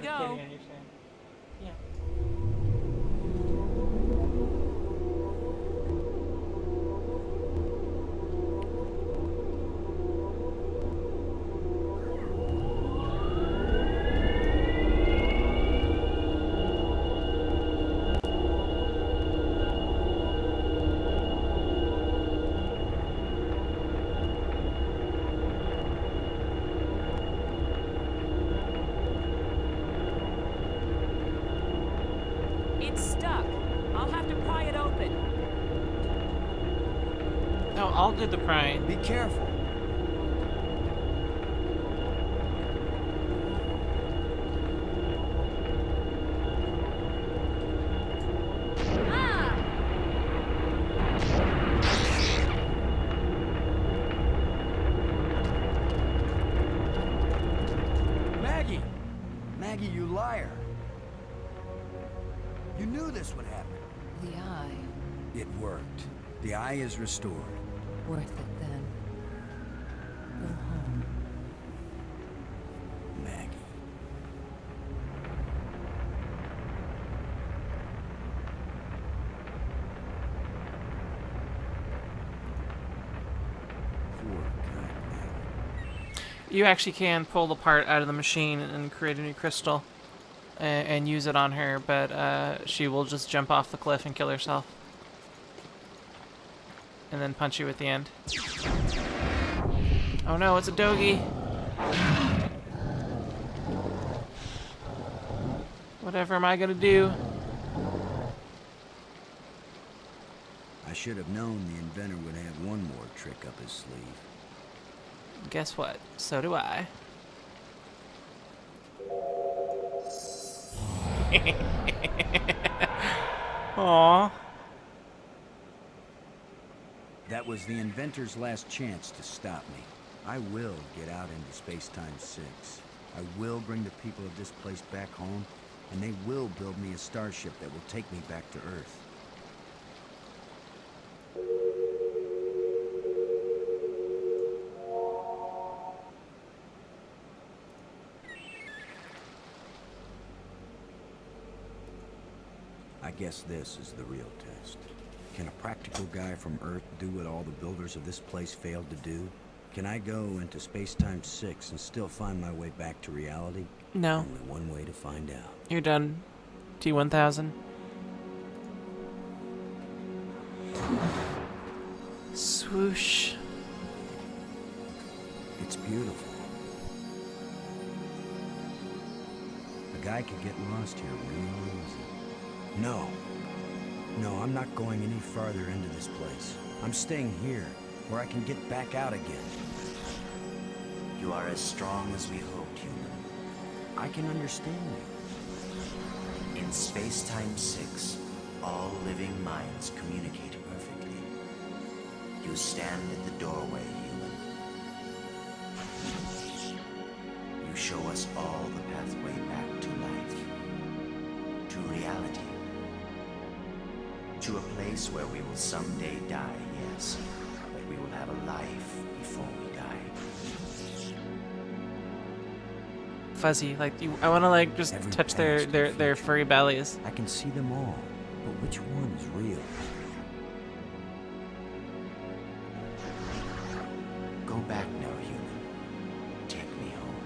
we go. I'm kidding, I understand. Yeah. It's stuck. I'll have to pry it open. No, I'll do the prying. Be careful. Ah! Maggie! Maggie, you liar. You knew this would happen. The eye. It worked. The eye is restored. Worth it then. Go home. Maggie. Poor goddamn. You actually can pull the part out of the machine and create a new crystal and use it on her, but she will just jump off the cliff and kill herself. And then punch you at the end. Oh no, it's a doggy. Whatever am I gonna do? I should have known the inventor would have one more trick up his sleeve. Guess what? So do I. Aww. That was the inventor's last chance to stop me. I will get out into Space-Time 6. I will bring the people of this place back home, and they will build me a starship that will take me back to Earth. I guess this is the real test. Can a practical guy from Earth do what all the builders of this place failed to do? Can I go into Space-Time 6 and still find my way back to reality? No. Only one way to find out. You're done. T-1000. Swoosh. It's beautiful. A guy could get lost here real easy. No. No, I'm not going any farther into this place. I'm staying here, where I can get back out again. You are as strong as we hoped, human. I can understand you. In Space-Time 6, all living minds communicate perfectly. You stand at the doorway, human. You show us all the pathway back to life. To reality. To a place where we will someday die, yes, but we will have a life before we die. Fuzzy, like I want to like just Every touch past their and their future. furry bellies. I can see them all, but which one is real? Go back now, human. Take me home.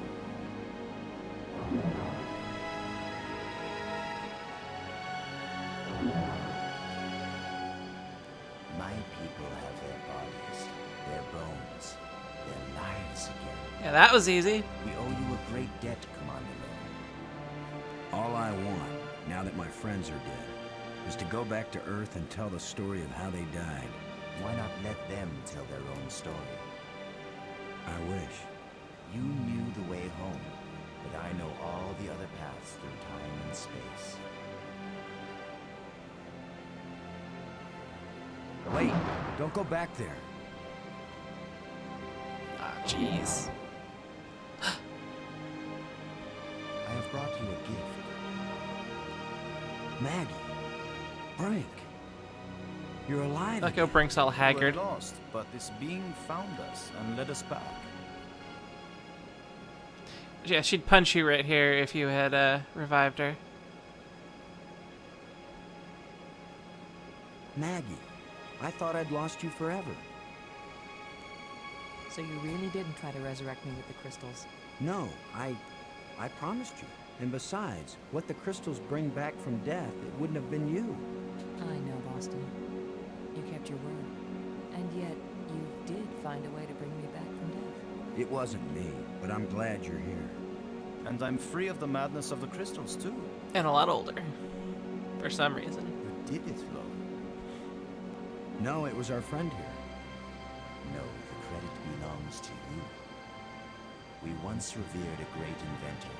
My people have their bodies, their bones, their lives again. Yeah, that was easy. We owe you a great debt, Commander Lowe. All I want, now that my friends are dead, is to go back to Earth and tell the story of how they died. Why not let them tell their own story? I wish. You knew the way home, but I know all the other paths through time and space. Wait, don't go back there. Ah, jeez. I have brought you a gift. Maggie. Brink. You're alive. Look how Brink's all haggard. We were lost, but this being found us and led us back. Yeah, she'd punch you right here if you had revived her. Maggie, I thought I'd lost you forever. So you really didn't try to resurrect me with the crystals? No, I promised you. And besides, what the crystals bring back from death, it wouldn't have been you. I know, Boston. You kept your word. And yet, you did find a way to bring me back from death. It wasn't me, but I'm glad you're here. And I'm free of the madness of the crystals, too. And a lot older. For some reason. You did it, Flo. No, it was our friend here. No, the credit belongs to you. We once revered a great inventor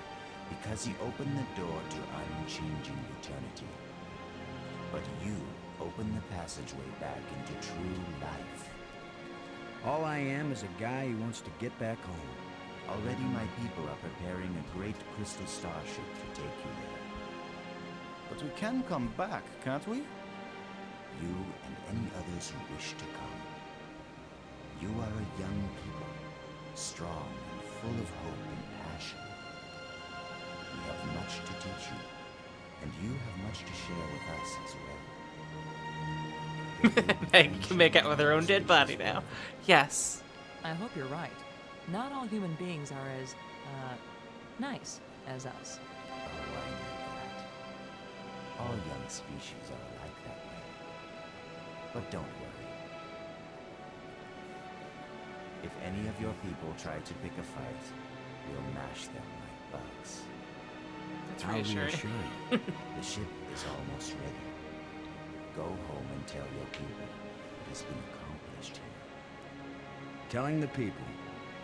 because he opened the door to unchanging eternity. But you opened the passageway back into true life. All I am is a guy who wants to get back home. Already my people are preparing a great crystal starship to take you there. But we can come back, can't we? You and any others who wish to come. You are a young people, strong and full of hope and passion. We have much to teach you, and you have much to share with us as well. Meg can make out with her own dead body now. Yes. I hope you're right. Not all human beings are as, nice as us. Oh, I know that. All young species are like that way. But don't worry. If any of your people try to pick a fight, we'll mash them like bugs. That's I'll reassuring. reassure you. The ship is almost ready. Go home and tell your people what has been accomplished here. Telling the people,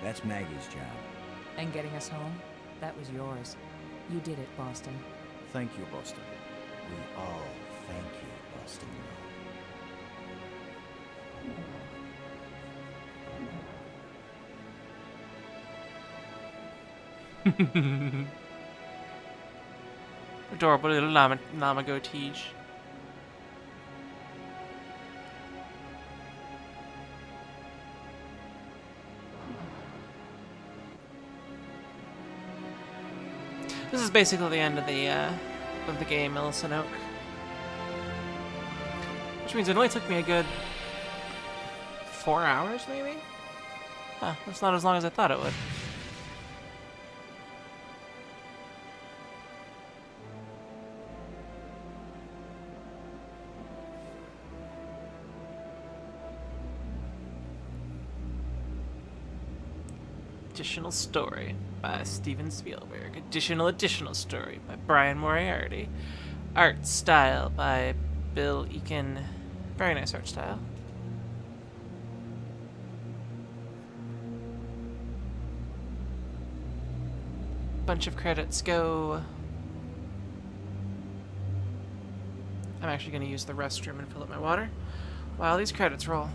that's Maggie's job. And getting us home, that was yours. You did it, Boston. Thank you, Boston. We all thank you, Boston. Adorable little llama goatee. This is basically the end of the game, Millicent Oak. Which means it only took me a good 4 hours, maybe? Huh, that's not as long as I thought it would. Additional story by Steven Spielberg. Additional story by Brian Moriarty. Art style by Bill Eakin. Very nice art style. Bunch of credits go. I'm actually going to use the restroom and fill up my water while these credits roll.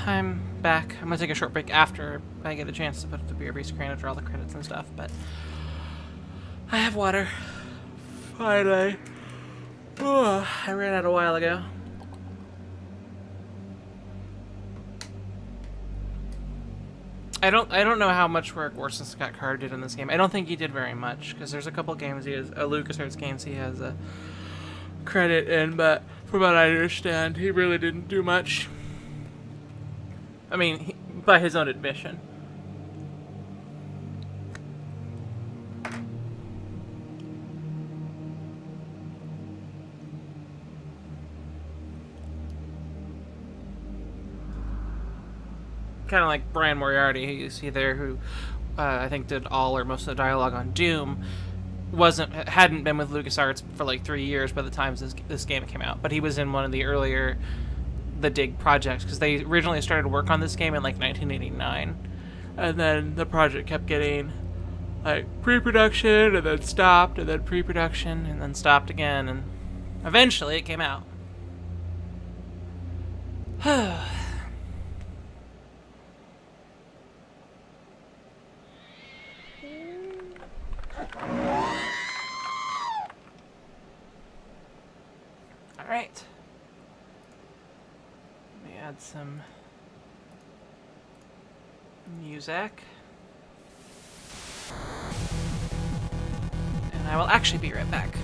I'm back. I'm gonna take a short break after I get a chance to put up the BRB screen and draw all the credits and stuff, but I have water. Finally. I ran out a while ago. I don't know how much work Orson Scott Card did in this game. I don't think he did very much, because there's a couple games he has, LucasArts games he has a credit in, but from what I understand, he really didn't do much. I mean, by his own admission. Kind of like Brian Moriarty, who you see there, who I think did all or most of the dialogue on Doom, hadn't been with LucasArts for like 3 years by the time this game came out, but he was in one of the earlier The Dig projects, because they originally started work on this game in like 1989, and then the project kept getting like pre-production and then stopped and then pre-production and then stopped again, and eventually it came out. Alright. Let me add some music. And I will actually be right back.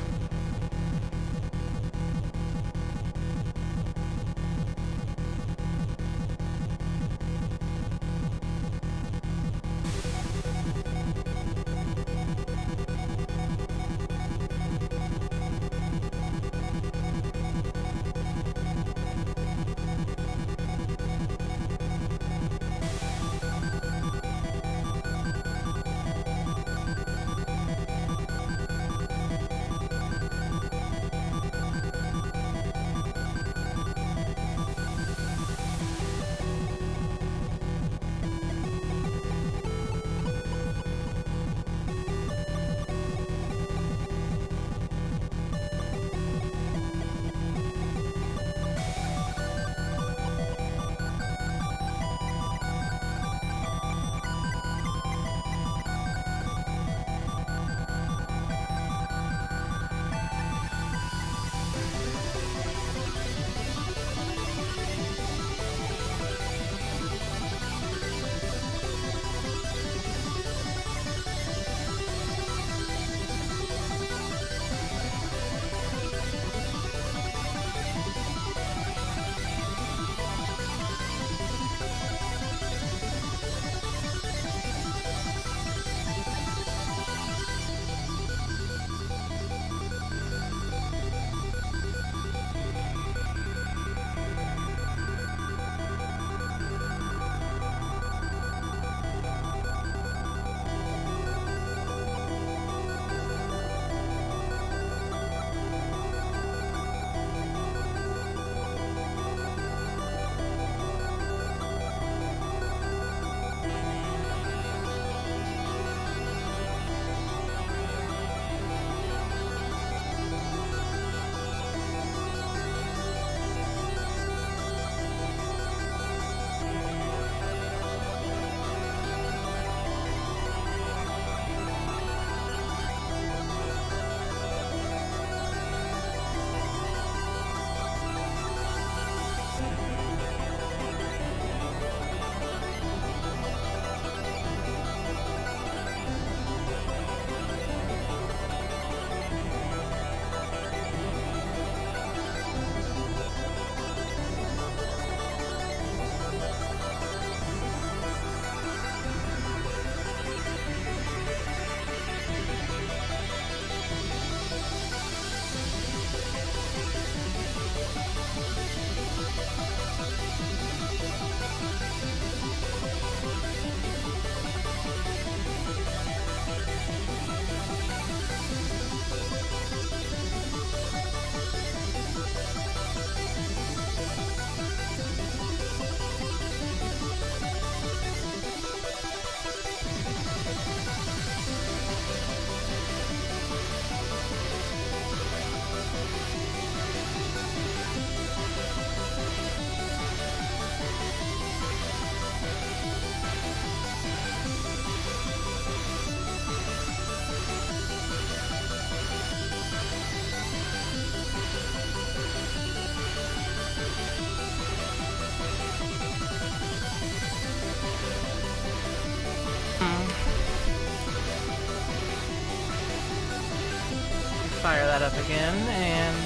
fire that up again, and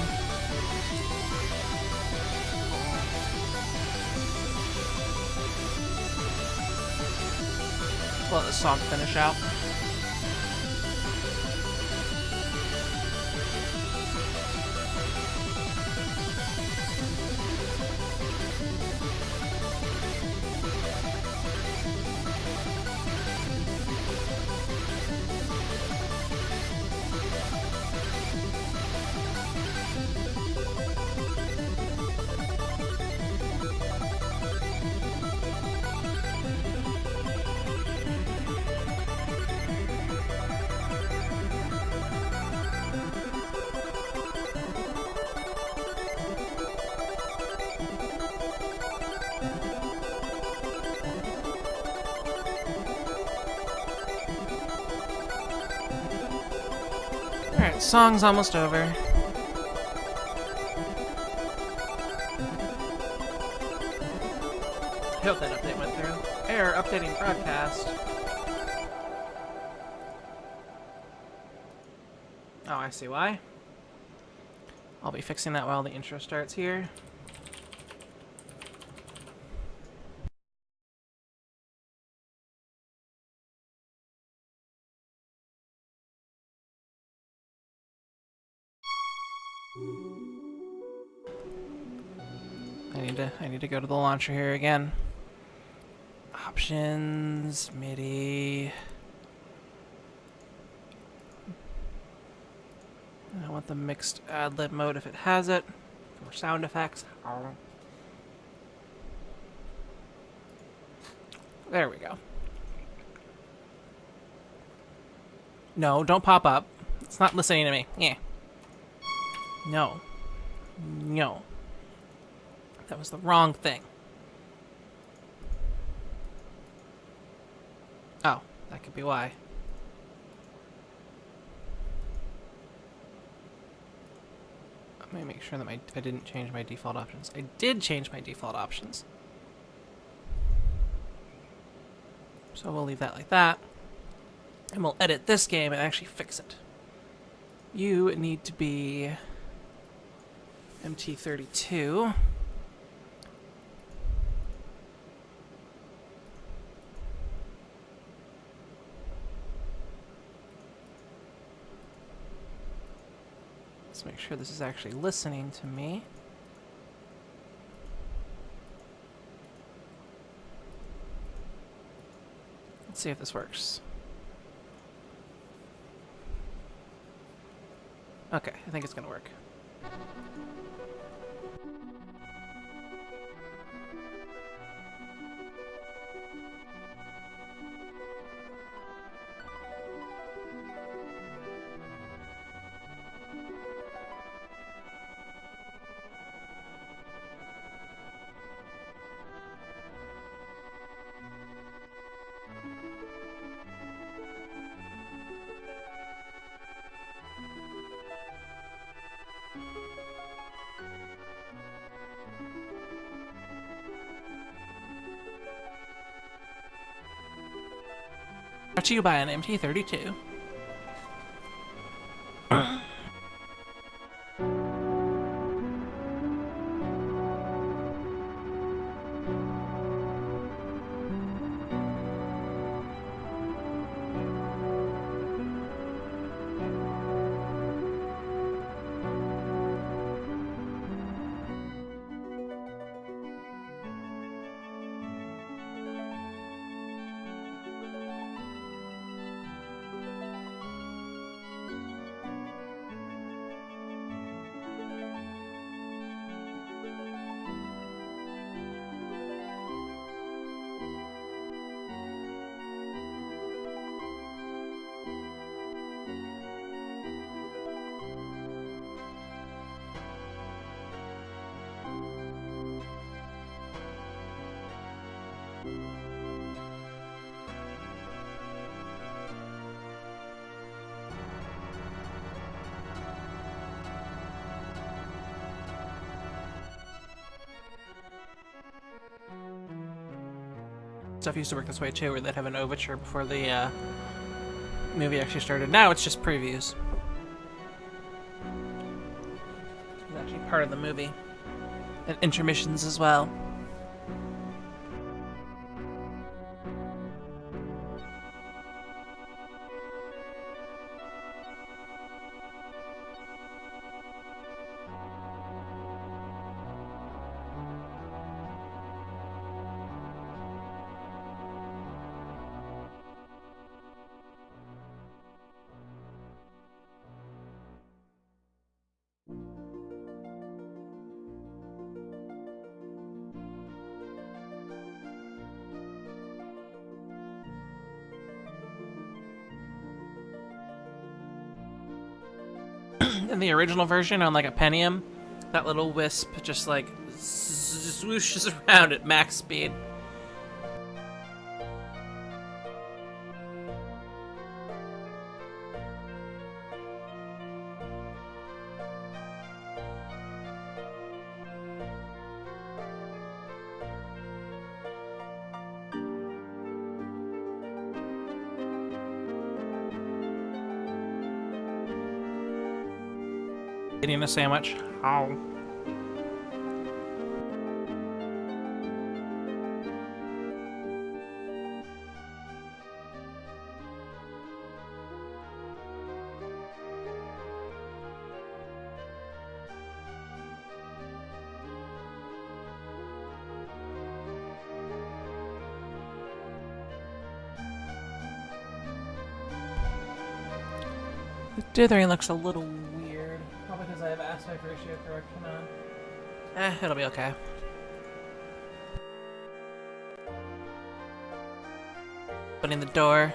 let the song finish out. Alright, song's almost over. I hope that update went through. Error updating broadcast. Oh, I see why. I'll be fixing that while the intro starts here. I need to go to the launcher here again. Options, MIDI. I want the mixed ad-lib mode if it has it. For sound effects. There we go. No, don't pop up. It's not listening to me. Yeah. No. No. That was the wrong thing. Oh, that could be why. Let me make sure that I didn't change my default options. I did change my default options. So we'll leave that like that. And we'll edit this game and actually fix it. You need to be MT32. Let's make sure this is actually listening to me. Let's see if this works. Okay, I think it's gonna work. Brought to you by an MT32. Stuff used to work this way too, where they'd have an overture before the movie actually started. Now it's just previews. part of the movie. And intermissions as well. In the original version on like a Pentium, that little wisp just like swooshes around at max speed. Eating a sandwich. Ow. The dithering looks a little weird. Probably because I have aspect ratio correction on. It'll be okay. Opening the door.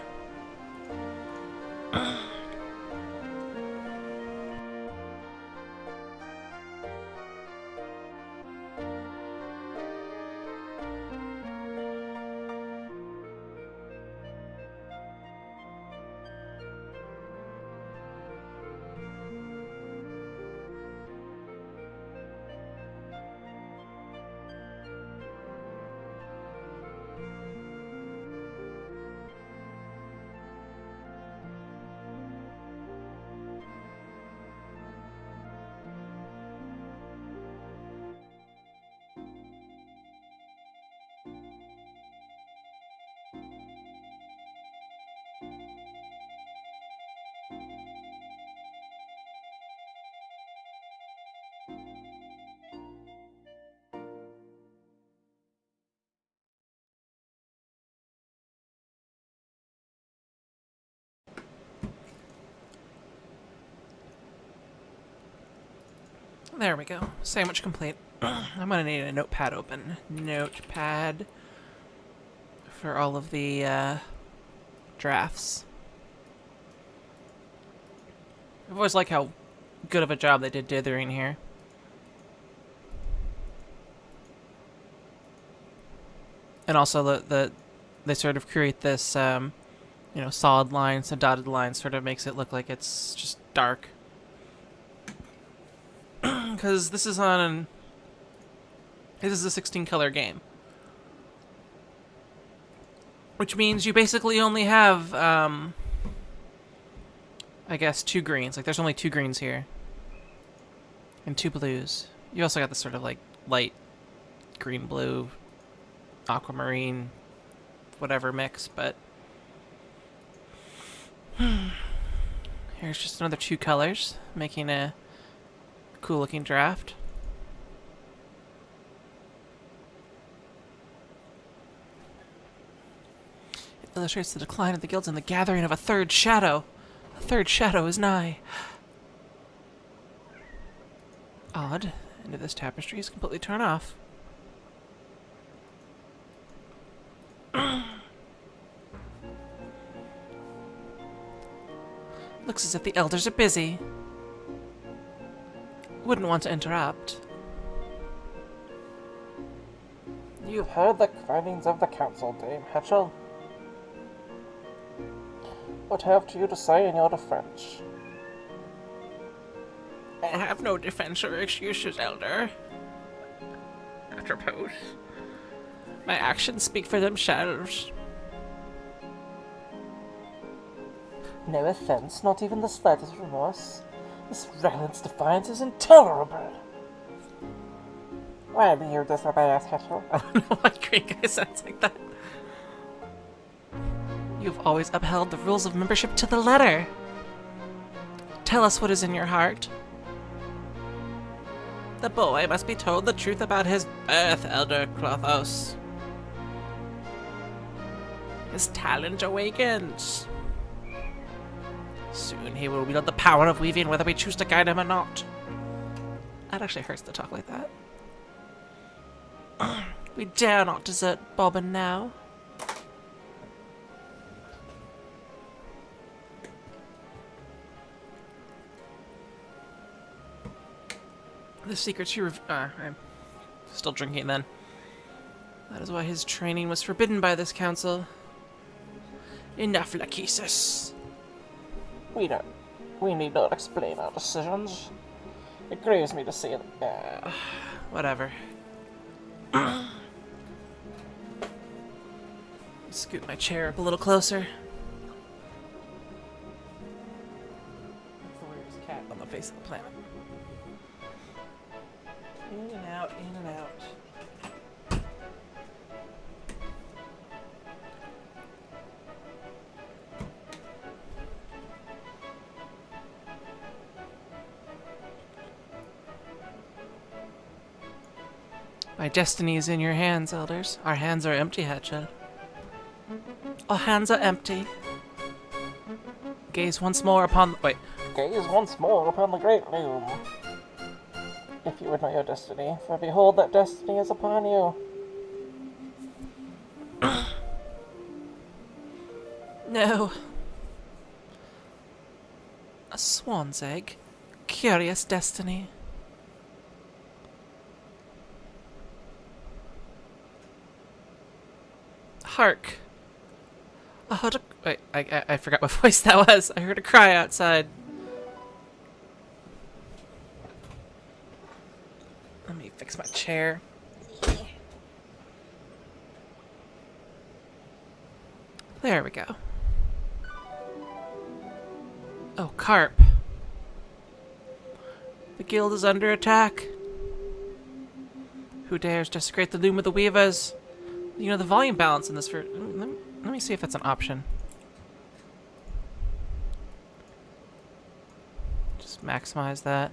There we go. Sandwich complete. I'm gonna need a notepad open. Notepad for all of the drafts. I've always liked how good of a job they did dithering here. And also they sort of create this you know, solid lines and dotted lines, sort of makes it look like it's just dark. Because this is a 16 color game, which means you basically only have I guess 2 greens. Like there's only 2 greens here and 2 blues. You also got this sort of like light green, blue, aquamarine, whatever mix, but here's just another 2 colors making a cool looking draft. It illustrates the decline of the guilds and the gathering of a third shadow. A third shadow is nigh. Odd. End of this tapestry is completely torn off. Looks as if the elders are busy. Wouldn't want to interrupt. You've heard the findings of the council, Dame Hatchel. What have you to say in your defense? I have no defense or excuses, Elder. I suppose. My actions speak for themselves. No offense, not even the slightest remorse. This Raglan's defiance is intolerable. Why do you disobey us, Hitchell? I don't know why Green Guy sounds like that. You've always upheld the rules of membership to the letter. Tell us what is in your heart. The boy must be told the truth about his birth, Elder Clothos. His talent awakens. Soon he will wield the power of weaving whether we choose to guide him or not. That actually hurts to talk like that. We dare not desert Bobbin now. The secrets you I'm still drinking then. That is why his training was forbidden by this council. Enough, Lachesis. We need not explain our decisions. It grieves me to see it. Whatever. Scoot my chair up a little closer. That's the weirdest cat on the face of the planet. In and out, in and out. My destiny is in your hands, elders. Our hands are empty, Hatchel. Our hands are empty. Gaze once more upon the— wait. Gaze once more upon the great loom. If you would know your destiny, for behold, that destiny is upon you. No. A swan's egg. Curious destiny. Hark. I heard a— wait, I forgot what voice that was. I heard a cry outside. Let me fix my chair. There we go. Oh, Carp. The guild is under attack. Who dares desecrate the loom of the weavers? You know, the volume balance in this for— let me see if that's an option. Just maximize that.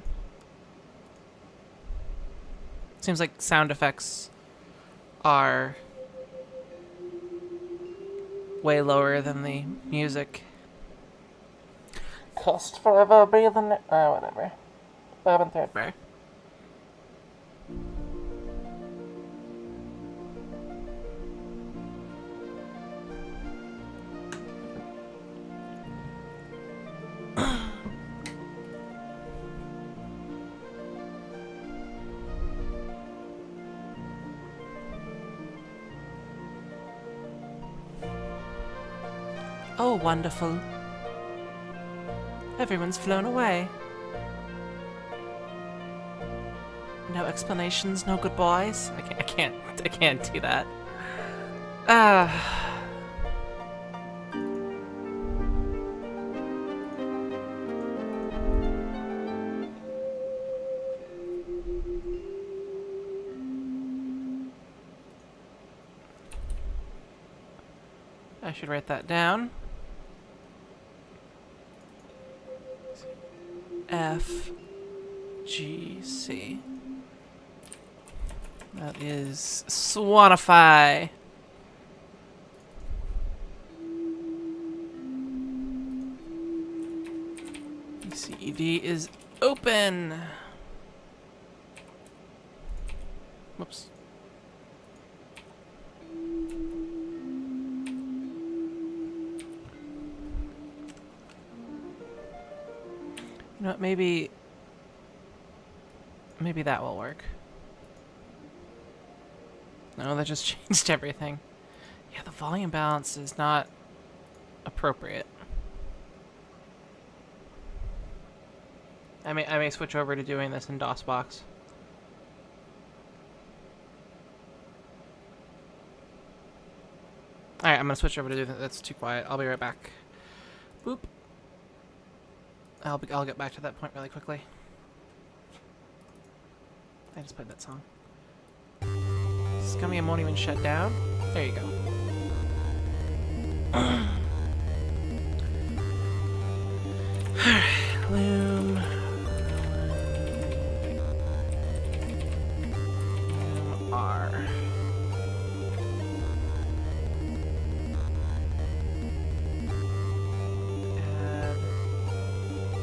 Seems like sound effects are way lower than the music. Cost forever be the whatever. Bobbin third. Right. Oh, wonderful. Everyone's flown away. No explanations, no goodbyes. I can't do that. I should write that down. F G C. That is Swanify. CED is open. Whoops. You know what, maybe that will work. No, that just changed everything. Yeah, the volume balance is not appropriate. I may switch over to doing this in DOSBox. Alright, I'm gonna switch over to do that. That's too quiet. I'll be right back. Boop. I'll get back to that point really quickly. I just played that song. Scummium won't even shut down. There you go. Loom. Loom R. Add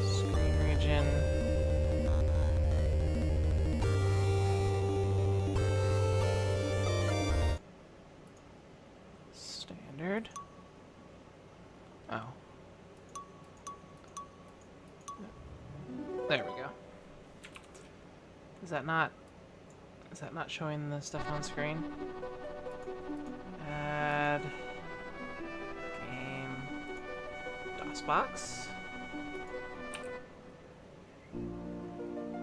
screen region. Standard. Oh. There we go. Is that not showing the stuff on screen? Add game DOSBox.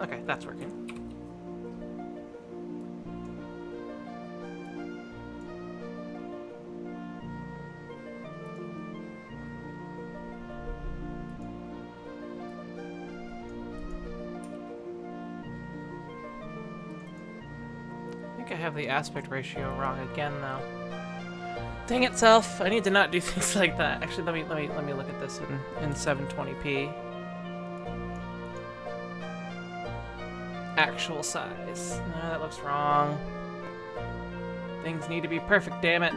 Okay, that's working. I have the aspect ratio wrong again, though. Dang itself! I need to not do things like that. Actually, let me look at this in 720p. Actual size. No, that looks wrong. Things need to be perfect. Damn it!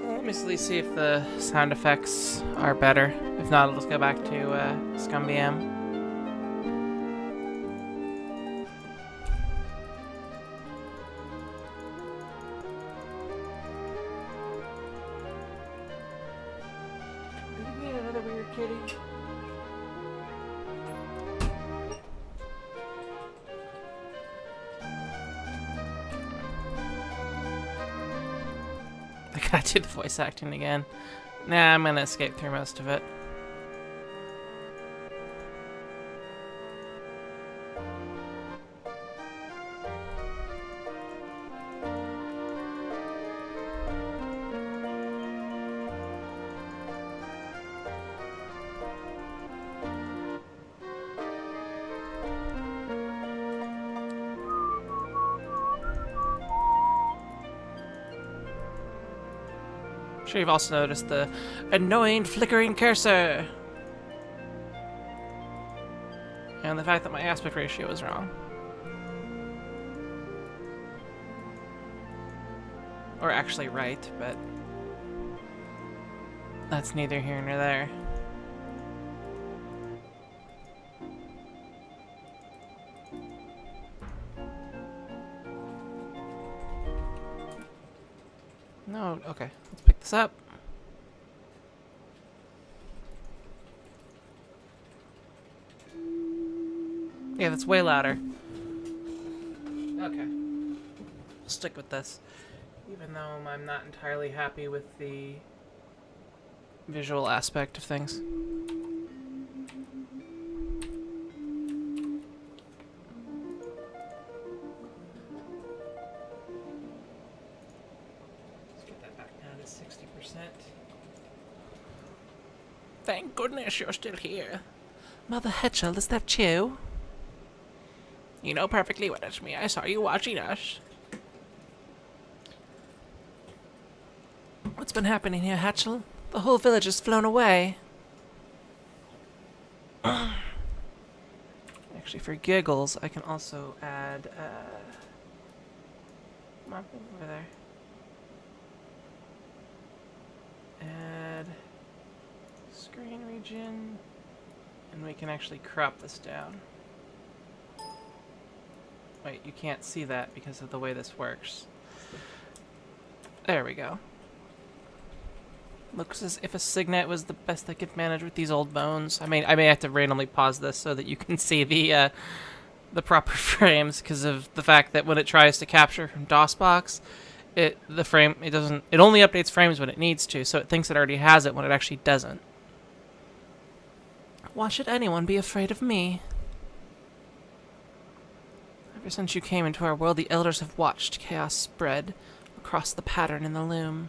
Let me see if the sound effects are better. If not, let's go back to Scumbiam. Did we get another weird kitty? I gotta do the voice acting again. Nah, I'm gonna escape through most of it. I'm sure you've also noticed the annoying flickering cursor. And the fact that my aspect ratio is wrong. Or actually right, but that's neither here nor there. No, okay. Let's pick this up. Yeah, that's way louder. Okay. We'll stick with this. Even though I'm not entirely happy with the visual aspect of things. Thank goodness you're still here. Mother Hetchel, is that you? You know perfectly well it's me. I saw you watching us. What's been happening here, Hetchel? The whole village has flown away. Actually, for giggles, I can also add, come on, over there. Add screen region, and we can actually crop this down. Wait, you can't see that because of the way this works. There we go. Looks as if a signet was the best I could manage with these old bones. I may have to randomly pause this so that you can see the proper frames, because of the fact that when it tries to capture from DOSBox, it only updates frames when it needs to, so it thinks it already has it when it actually doesn't. Why should anyone be afraid of me? Ever since you came into our world, the elders have watched chaos spread across the pattern in the loom.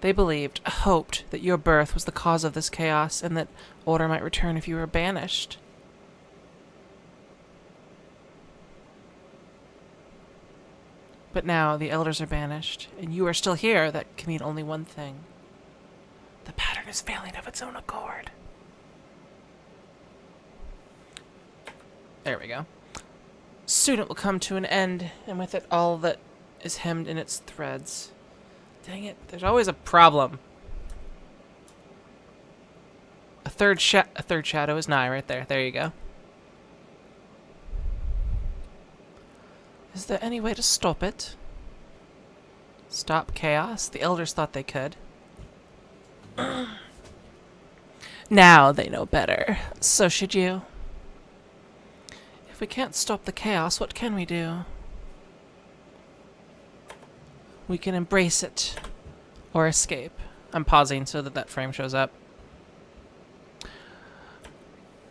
They believed, hoped, that your birth was the cause of this chaos, and that order might return if you were banished. But now the elders are banished, and you are still here. That can mean only one thing. The pattern is failing of its own accord. There we go. Soon it will come to an end, and with it all that is hemmed in its threads. Dang it, there's always a problem. A third shadow is nigh right there. There you go. Is there any way to stop it? Stop chaos? The elders thought they could. Now they know better. So should you. If we can't stop the chaos, what can we do? We can embrace it. Or escape. I'm pausing so that that frame shows up.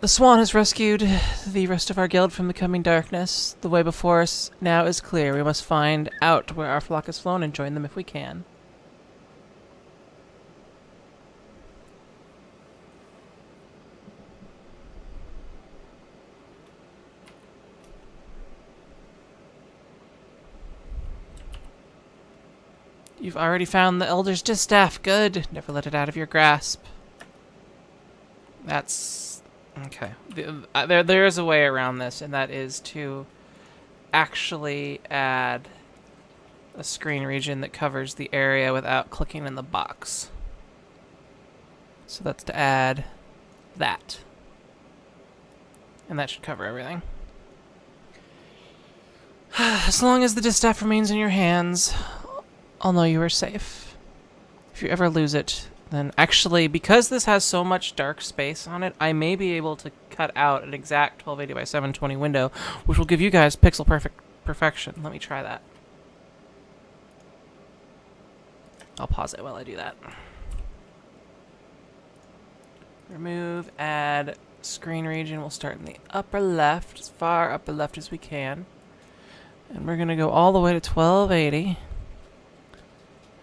The Swan has rescued the rest of our guild from the coming darkness. The way before us now is clear. We must find out where our flock has flown and join them if we can. You've already found the Elder's distaff. Good. Never let it out of your grasp. That's... okay. There is a way around this, and that is to actually add a screen region that covers the area without clicking in the box. So that's to add that. And that should cover everything. As long as the distaff remains in your hands, I'll know you are safe. If you ever lose it, then actually, because this has so much dark space on it, I may be able to cut out an exact 1280 by 720 window, which will give you guys pixel perfection. Let me try that. I'll pause it while I do that. Remove, add screen region. We'll start in the upper left, as far upper left as we can. And we're going to go all the way to 1280.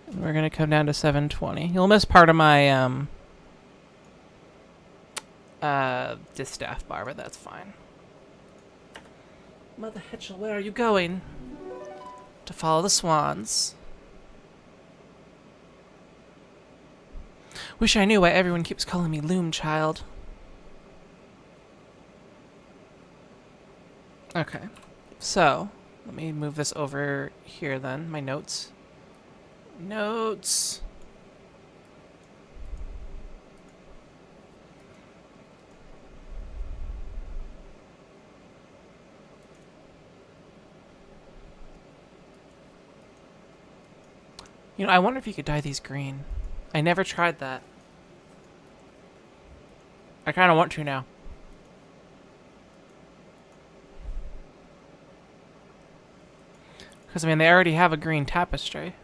And we're going to come down to 720. You'll miss part of my distaff bar, but that's fine. Mother Hetchel, where are you going? To follow the swans. Wish I knew why everyone keeps calling me Loom Child. Okay. So, let me move this over here then. My notes. Notes. You know, I wonder if you could dye these green. I never tried that. I kind of want to now. Because, I mean, they already have a green tapestry.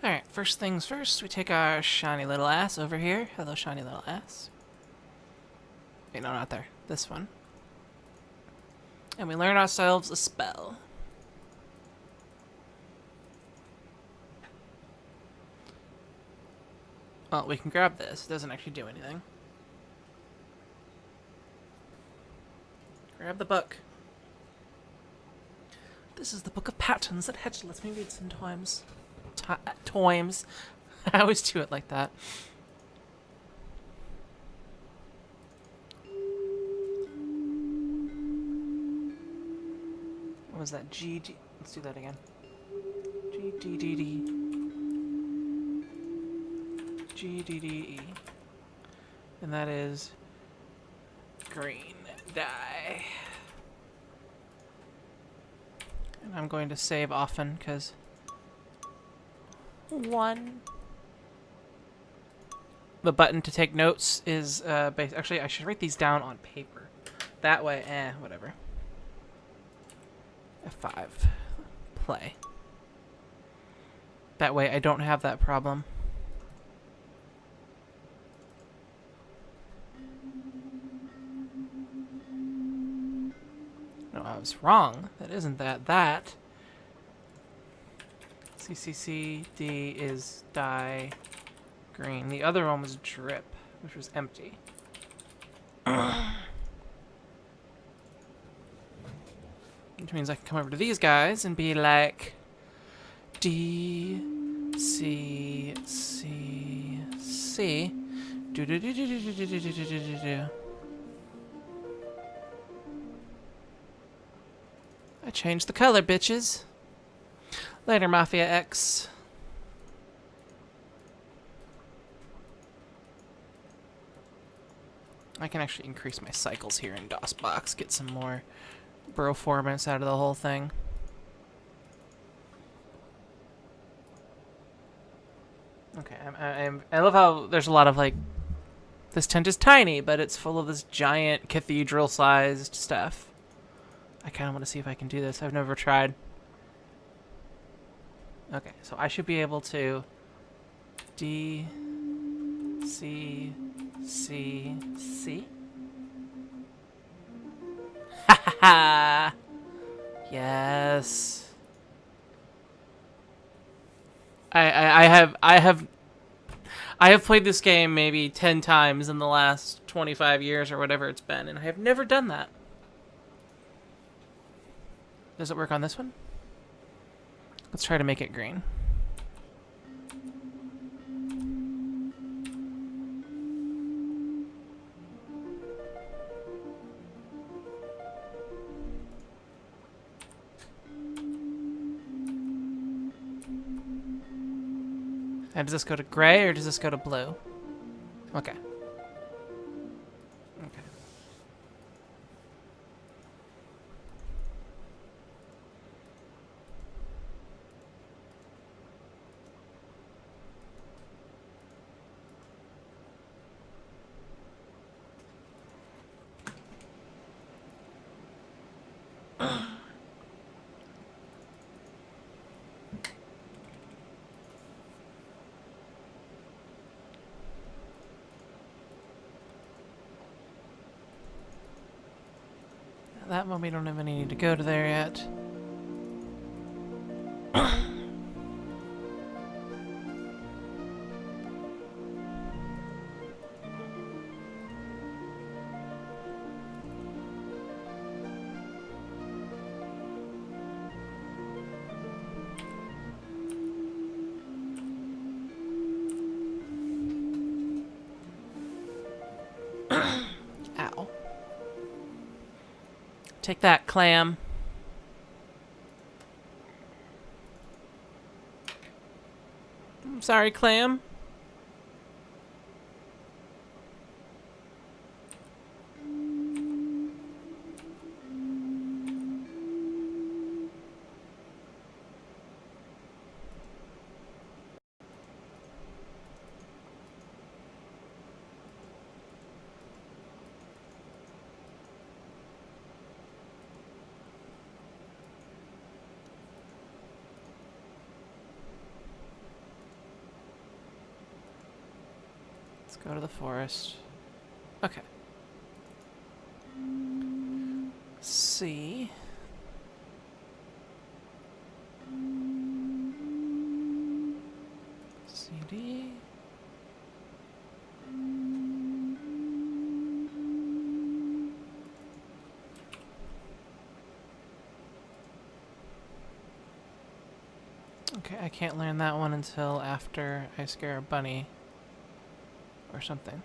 Alright, first things first, we take our shiny little ass over here. Hello, shiny little ass. Wait, no, not there. This one. And we learn ourselves a spell. Well, we can grab this. It doesn't actually do anything. Grab the book. This is the book of patterns that Hetch lets me read sometimes. Times. I always do it like that. What was that? G. Let's do that again. G-D-D-D. G-D-D-E. And that is green dye. And I'm going to save often because 1, the button to take notes is actually I should write these down on paper. That way, whatever. F5. Play. That way I don't have that problem. No, I was wrong. That isn't that. That. CCCD is dye green. The other one was drip, which was empty. Which means I can come over to these guys and be like, D, C, C, C. Do do do do do do do do do do do do. I changed the color, bitches. Later, Mafia X. I can actually increase my cycles here in DOSBox, get some more performance out of the whole thing. Okay, I love how there's a lot of like, this tent is tiny, but it's full of this giant cathedral-sized stuff. I kind of want to see if I can do this. I've never tried. Okay, so I should be able to D, C, C, C. Ha ha ha! Yes. I have played this game maybe 10 times in the last 25 years or whatever it's been, and I have never done that. Does it work on this one? Let's try to make it green. And does this go to gray or does this go to blue? Okay. Okay. That one we don't have any need to go to there yet. Ow. Take that, clam. I'm sorry, clam. Let's go to the forest. Okay. C. CD. Okay, I can't learn that one until after I scare a bunny. Or something.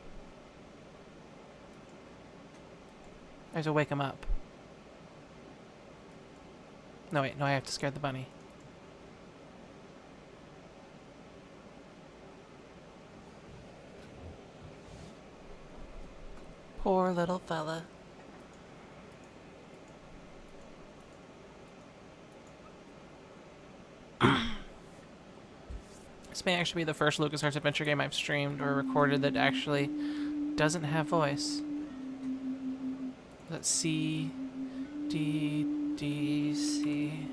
I have to wake him up. No, wait, no, I have to scare the bunny. Poor little fella. This may actually be the first LucasArts adventure game I've streamed or recorded that actually doesn't have voice. Let's see. D D C.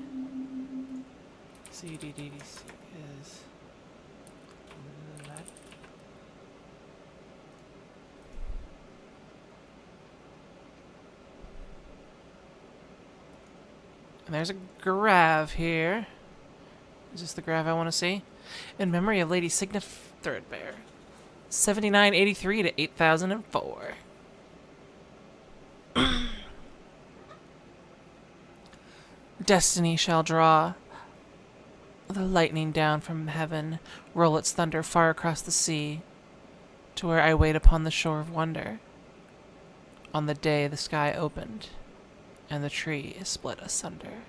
C D D D C is. And there's a grav here. Is this the grav I want to see? In memory of Lady Signa Threadbare. 7983 to 8004. Destiny shall draw the lightning down from heaven, roll its thunder far across the sea, to where I wait upon the shore of wonder. On the day the sky opened, and the tree is split asunder.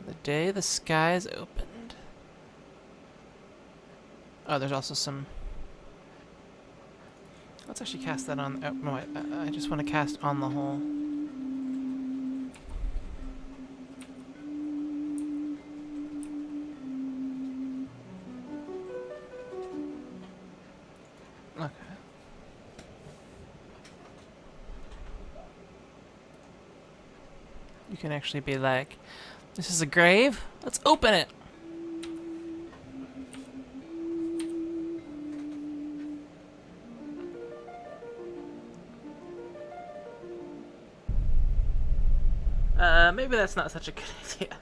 The day the skies opened. Oh, there's also some... Let's actually cast that on... Oh, no, I just want to cast on the whole. Okay. You can actually be like, this is a grave? Let's open it! Maybe that's not such a good idea.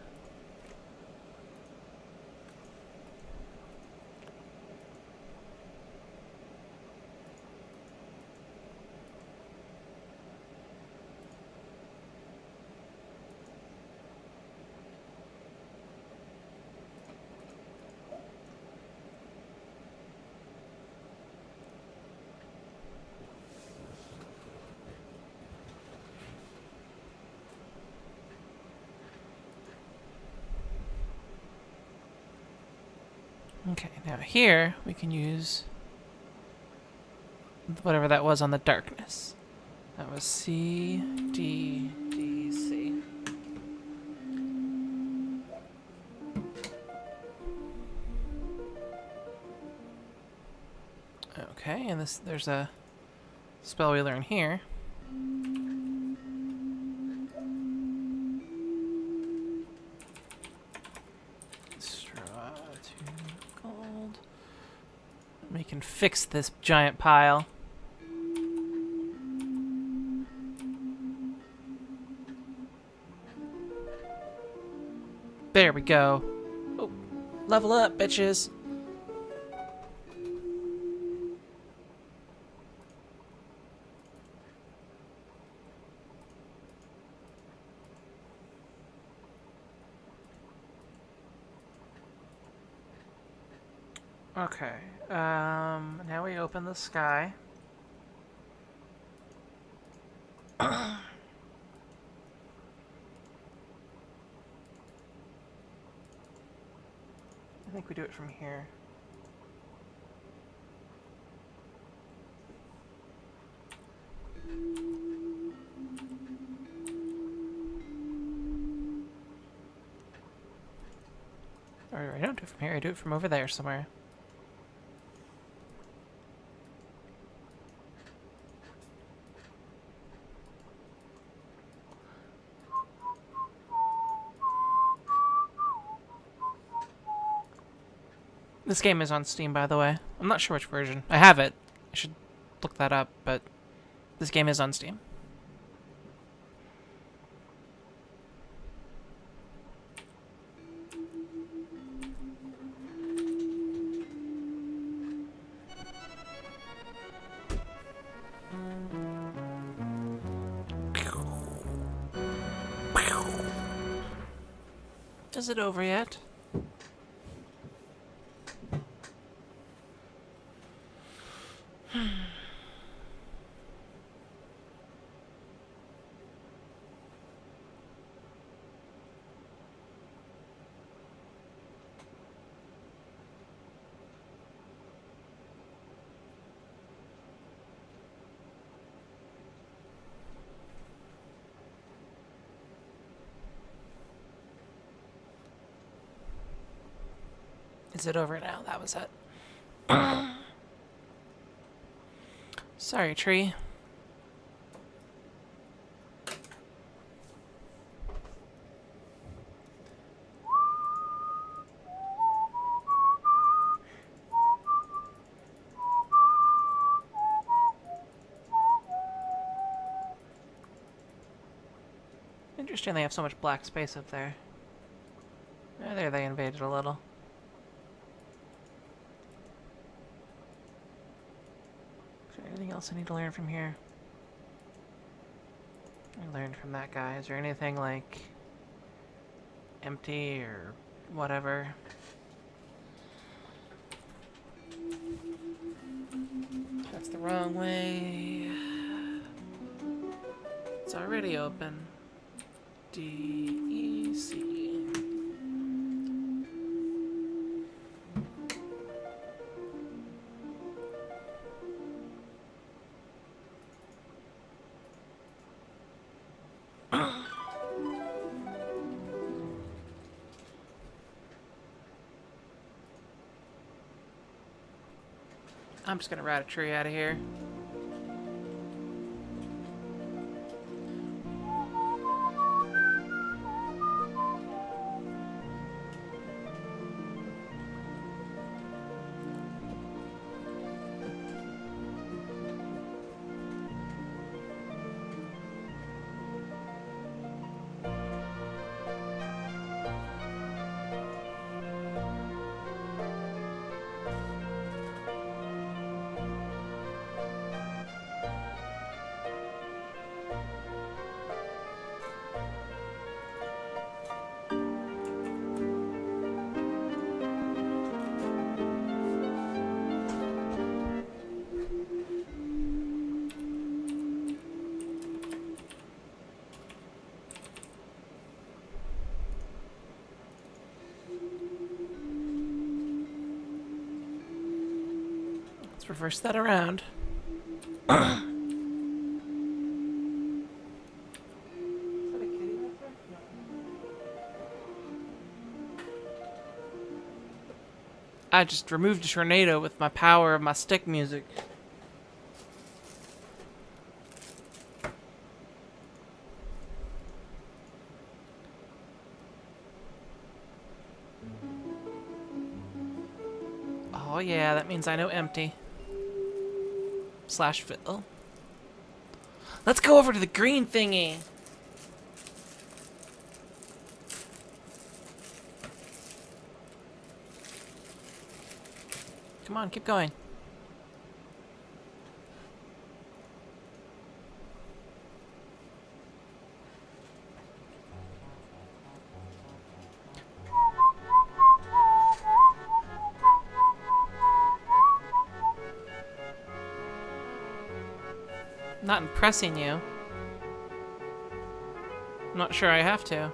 Okay, now here we can use whatever that was on the darkness. That was C, D, D, C. Okay, and there's a spell we learn here. We can fix this giant pile. There we go. Oh, level up, bitches. Okay, now we open the sky. I think we do it from here. Or I don't do it from here, I do it from over there somewhere. This game is on Steam, by the way. I'm not sure which version. I have it. I should look that up, but this game is on Steam. Is it over yet? Is it over now? That was it. Sorry, tree. Interesting they have so much black space up there. There they invaded a little. Is there anything else I need to learn from here? I learned from that guy. Is there anything like empty or whatever? That's the wrong way. It's already open. D-E-C. I'm just gonna rat a tree out of here. Let's reverse that around. I just removed a tornado with my power of my stick music. Oh yeah, that means I know empty. Slash fill. Let's go over to the green thingy. Come on, keep going. Not impressing you. I'm not sure I have to.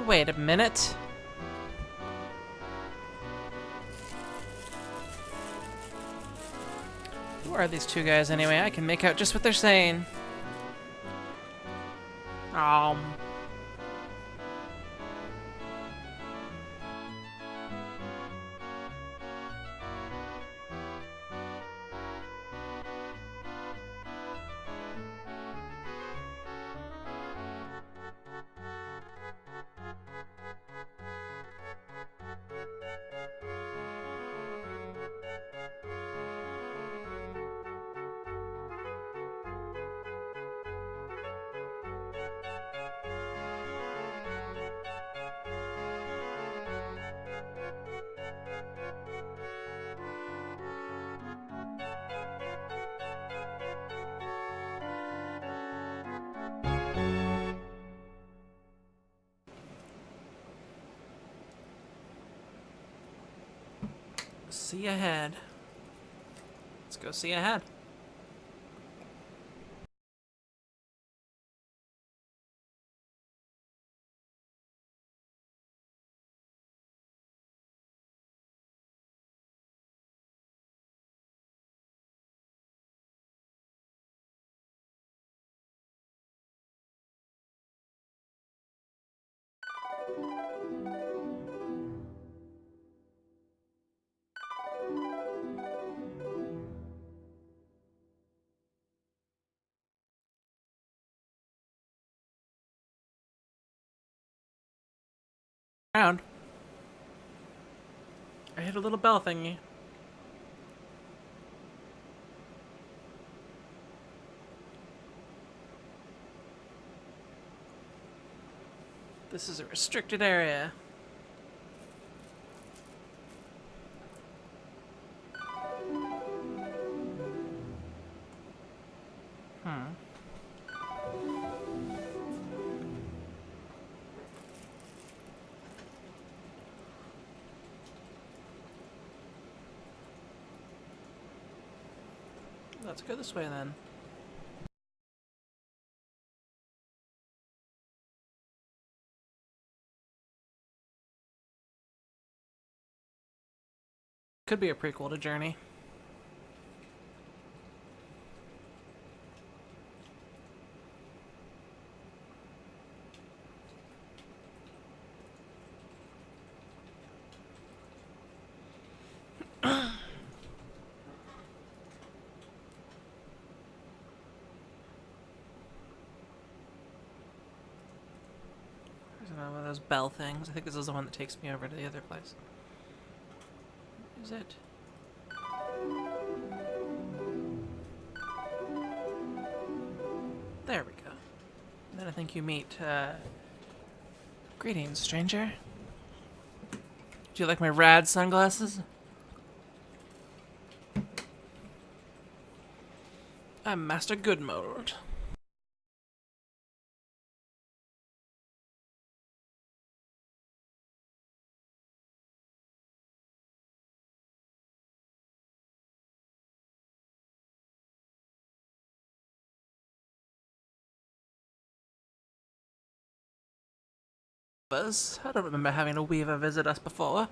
Wait a minute. Who are these two guys anyway? I can make out just what they're saying. See ahead. Let's go see ahead. Around. I hit a little bell thingy. This is a restricted area. Let's go this way then. Could be a prequel to Journey. There's another one of those bell things. I think this is the one that takes me over to the other place. Is it? There we go. And then I think you meet, greetings, stranger. Do you like my rad sunglasses? I'm Master Goodmold. I don't remember having a weaver visit us before.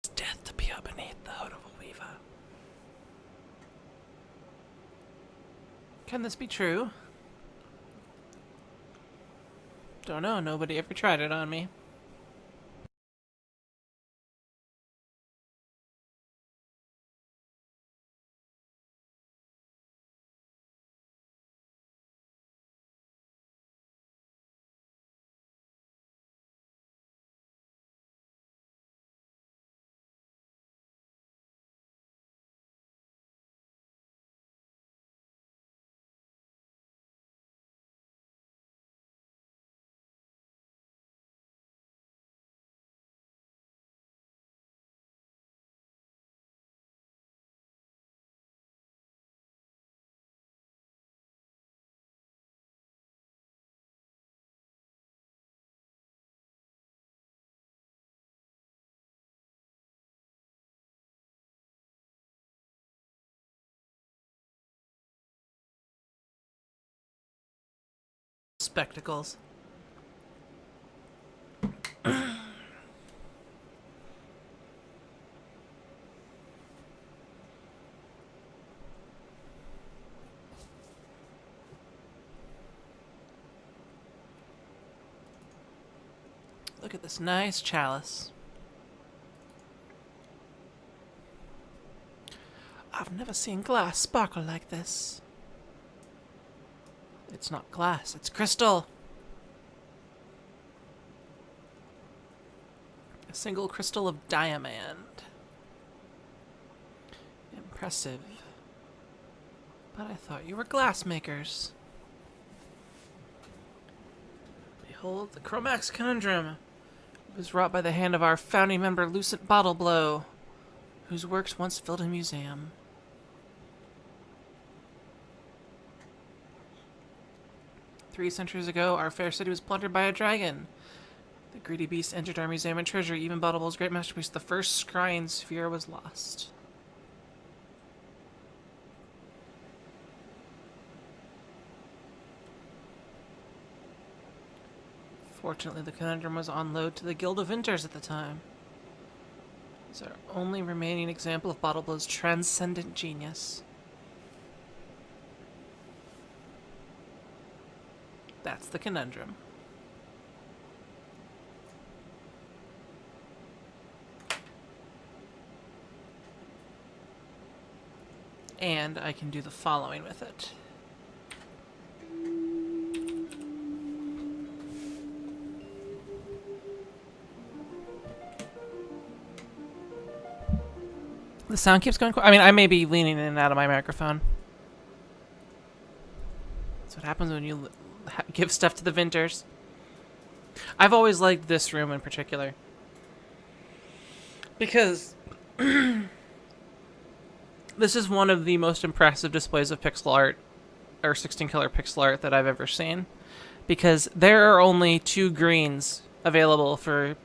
It's death to peer beneath the hood of a weaver. Can this be true? Don't know, nobody ever tried it on me. Spectacles. Look at this nice chalice. I've never seen glass sparkle like this. It's not glass, it's crystal. A single crystal of diamond. Impressive. But I thought you were glass makers. Behold the Chromax Conundrum. It was wrought by the hand of our founding member Lucent Bottleblow, whose works once filled a museum. "3 centuries ago, our fair city was plundered by a dragon. The greedy beast entered our museum and treasure. Even Bottlebow's great masterpiece, the first scrying sphere, was lost." Fortunately, the conundrum was on load to the Guild of Vintners at the time. It's our only remaining example of Bottleblow's transcendent genius. That's the conundrum. And I can do the following with it. The sound keeps going. I mean, I may be leaning in and out of my microphone. That's what happens when you give stuff to the Vinters. I've always liked this room in particular. Because this is one of the most impressive displays of pixel art, or 16-color pixel art that I've ever seen. Because there are only 2 greens available for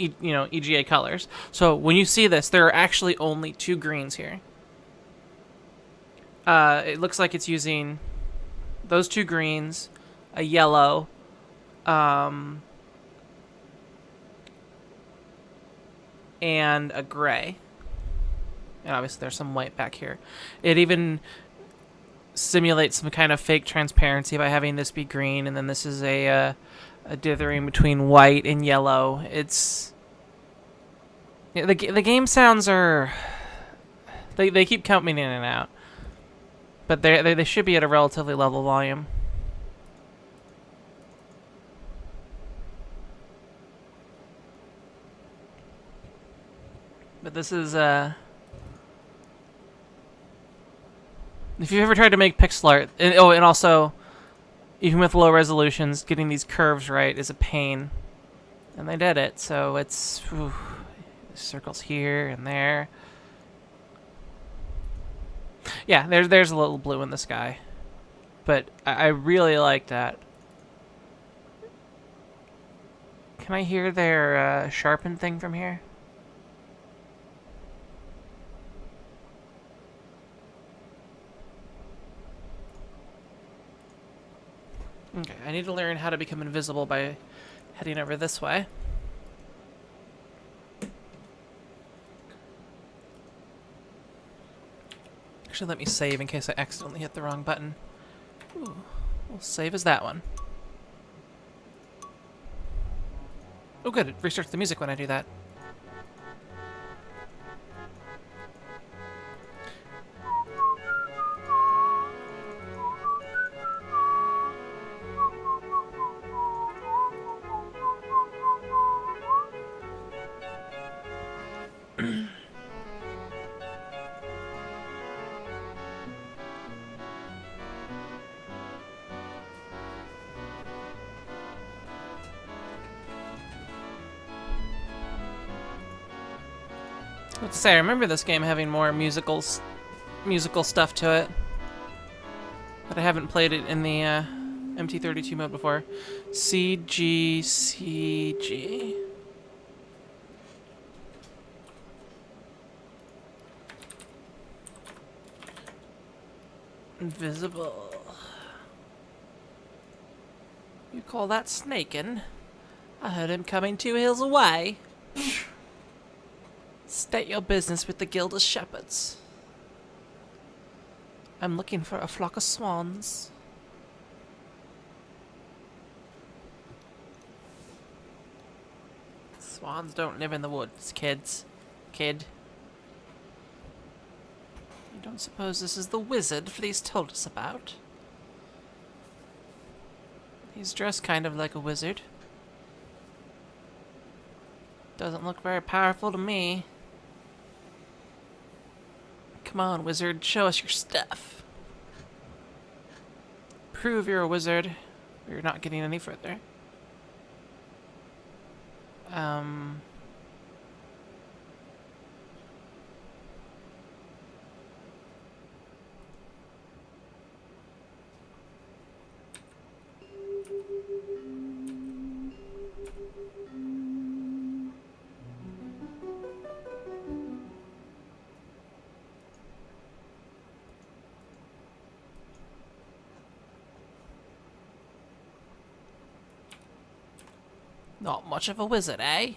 EGA colors. So when you see this, there are actually only 2 greens here. It looks like it's using those 2 greens, a yellow, and a gray. And obviously there's some white back here. It even simulates some kind of fake transparency by having this be green, and then this is a dithering between white and yellow. It's the game sounds are they keep coming in and out, but they should be at a relatively level volume. But this is if you've ever tried to make pixel art, and also even with low resolutions, getting these curves right is a pain. And they did it, so it's circles here and there. Yeah, there's a little blue in the sky. But I really like that. Can I hear their sharpen thing from here? Okay, I need to learn how to become invisible by heading over this way. Actually, let me save in case I accidentally hit the wrong button. Ooh, we'll save as that one. Oh good, it restarts the music when I do that. What to say? I remember this game having more musical stuff to it, but I haven't played it in the MT32 mode before. CG. Invisible. You call that snaking? I heard him coming 2 hills away. State your business with the Guild of Shepherds. I'm looking for a flock of swans. Swans don't live in the woods, kids. Kid. I don't suppose this is the wizard Fleece told us about. He's dressed kind of like a wizard. Doesn't look very powerful to me. Come on, wizard, show us your stuff. Prove you're a wizard, or you're not getting any further. Not much of a wizard, eh?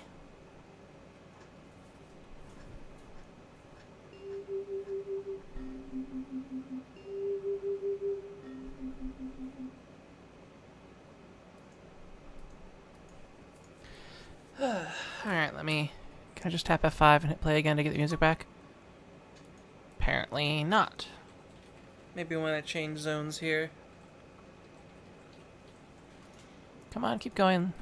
Can I just tap F5 and hit play again to get the music back? Apparently not. Maybe when I change zones here. Come on, keep going.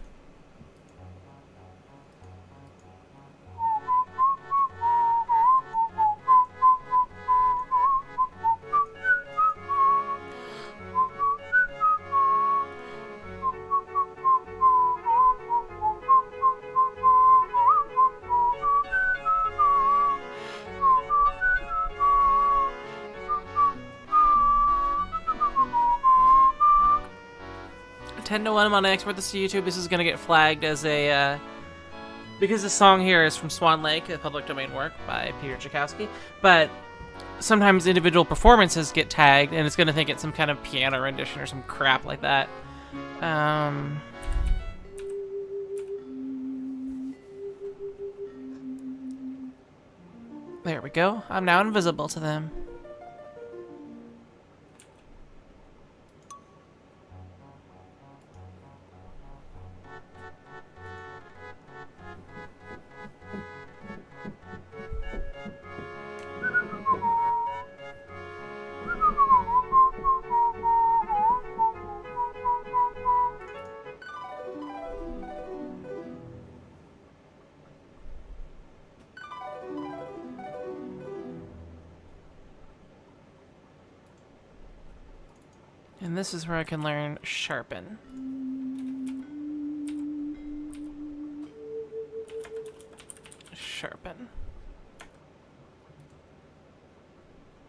Ten to 1, I'm gonna export this to YouTube. This is gonna get flagged as a because the song here is from Swan Lake, a public domain work by Peter Tchaikovsky. But sometimes individual performances get tagged, and it's gonna think it's some kind of piano rendition or some crap like that. There we go. I'm now invisible to them. And this is where I can learn sharpen. Sharpen.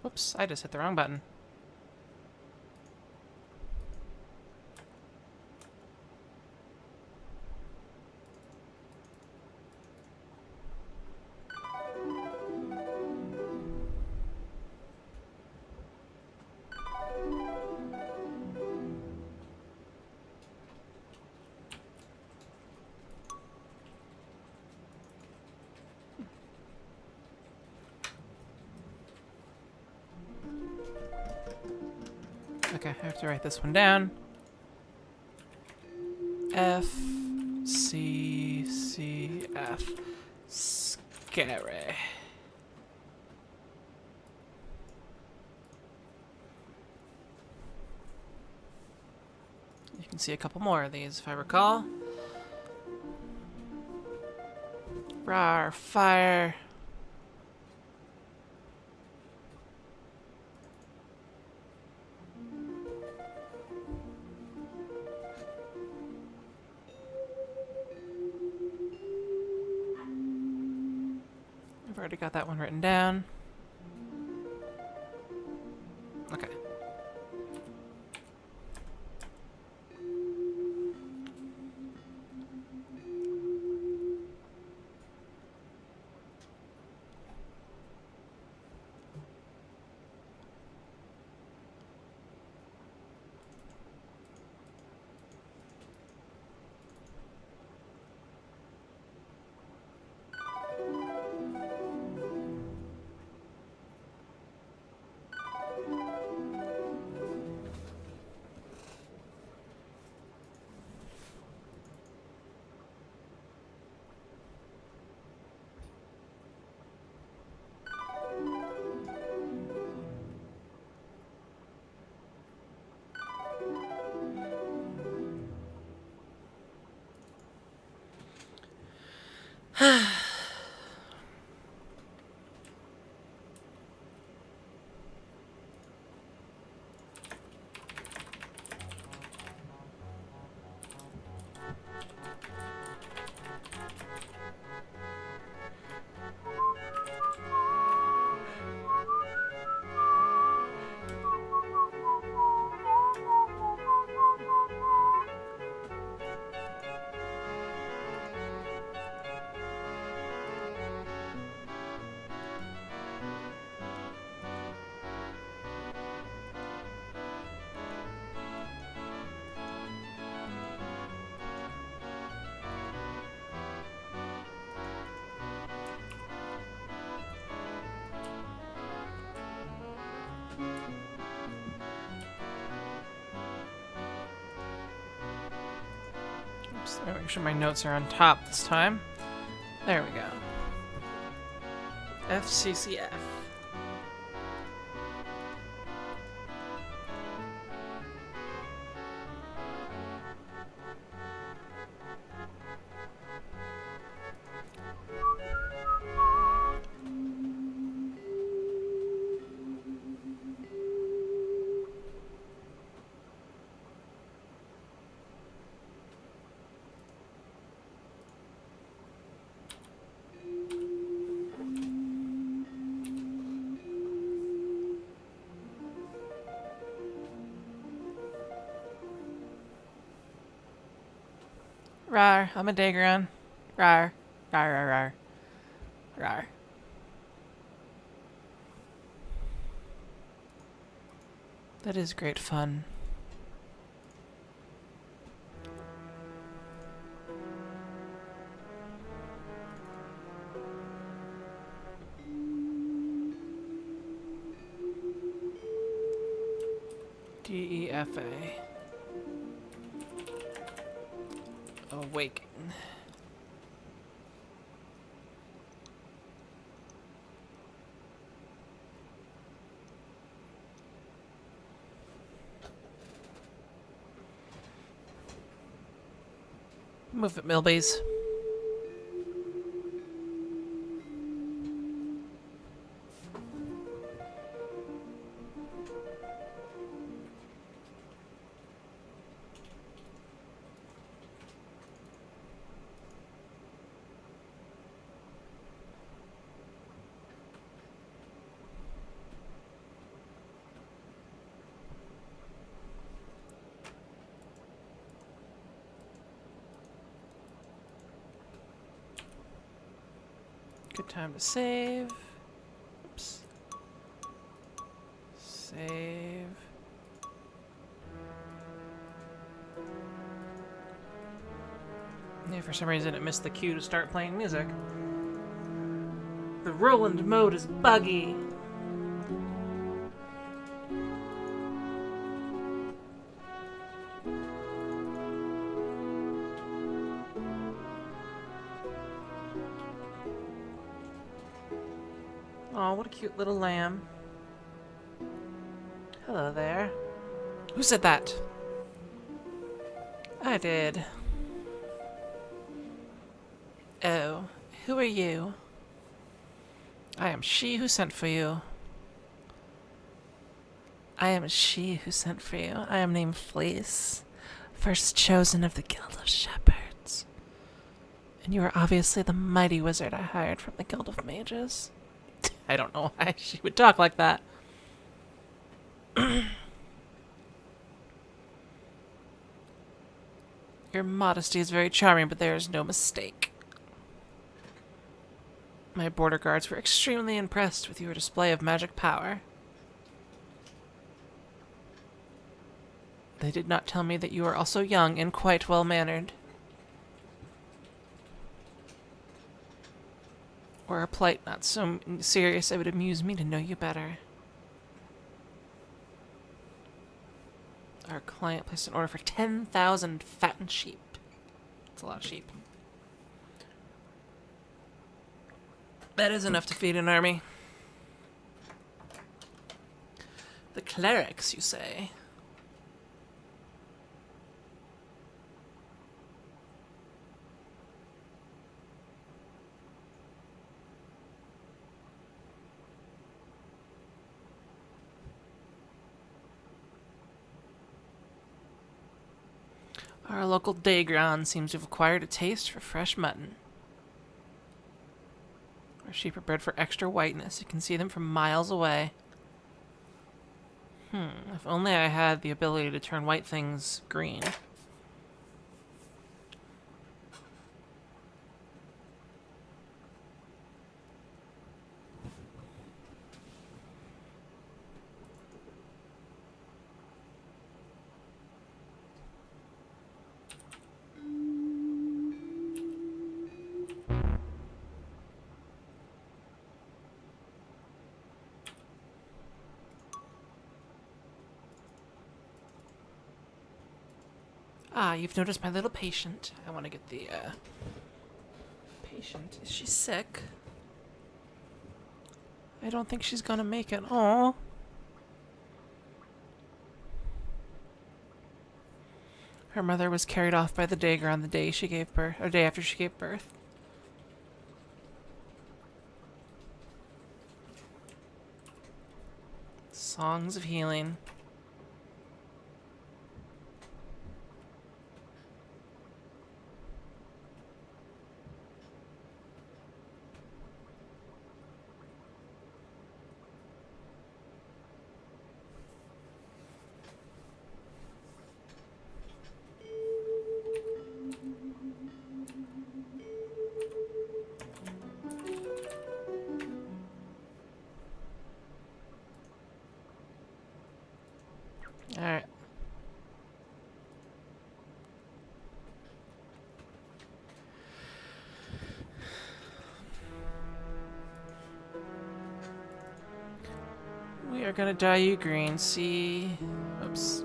Whoops, I just hit the wrong button. Okay, I have to write this one down. F, C, C, F. Scary. You can see a couple more of these if I recall. Rawr, fire. I've already got that one written down. Okay. Oops, let me make sure my notes are on top this time. There we go. FCCF. Rar, I'm a Dagron. Rar, rar, rar, rar, rar. That is great fun. DEFA. Awaken. Move it, Milbies. Good time to save. Oops. Save. Yeah, for some reason it missed the cue to start playing music. The Roland mode is buggy. Oh, what a cute little lamb. Hello there. Who said that? I did. Oh, who are you? I am she who sent for you. I am she who sent for you. I am named Fleece, first chosen of the Guild of Shepherds. And you are obviously the mighty wizard I hired from the Guild of Mages. I don't know why she would talk like that. Your modesty is very charming, but there is no mistake. My border guards were extremely impressed with your display of magic power. They did not tell me that you are also young and quite well-mannered. Or a plight not so serious, it would amuse me to know you better. Our client placed an order for 10,000 fattened sheep. That's a lot of sheep. That is enough to feed an army. The clerics, you say? Our local Dagron seems to have acquired a taste for fresh mutton. Our sheep are bred for extra whiteness. You can see them from miles away. If only I had the ability to turn white things green. Ah, you've noticed my little patient. I want to get the, patient. Is she sick? I don't think she's gonna make it. Aww. Her mother was carried off by the dagger on the day she gave birth, or day after she gave birth. Songs of healing. Alright. We are gonna dye you green. See. Oops.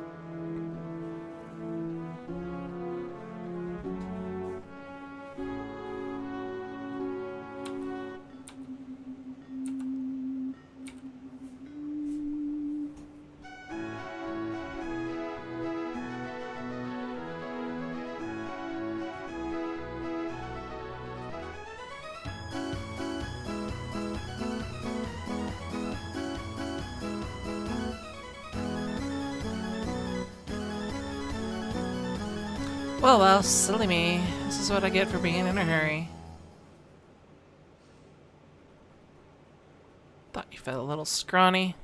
Well, silly me. This is what I get for being in a hurry. Thought you felt a little scrawny.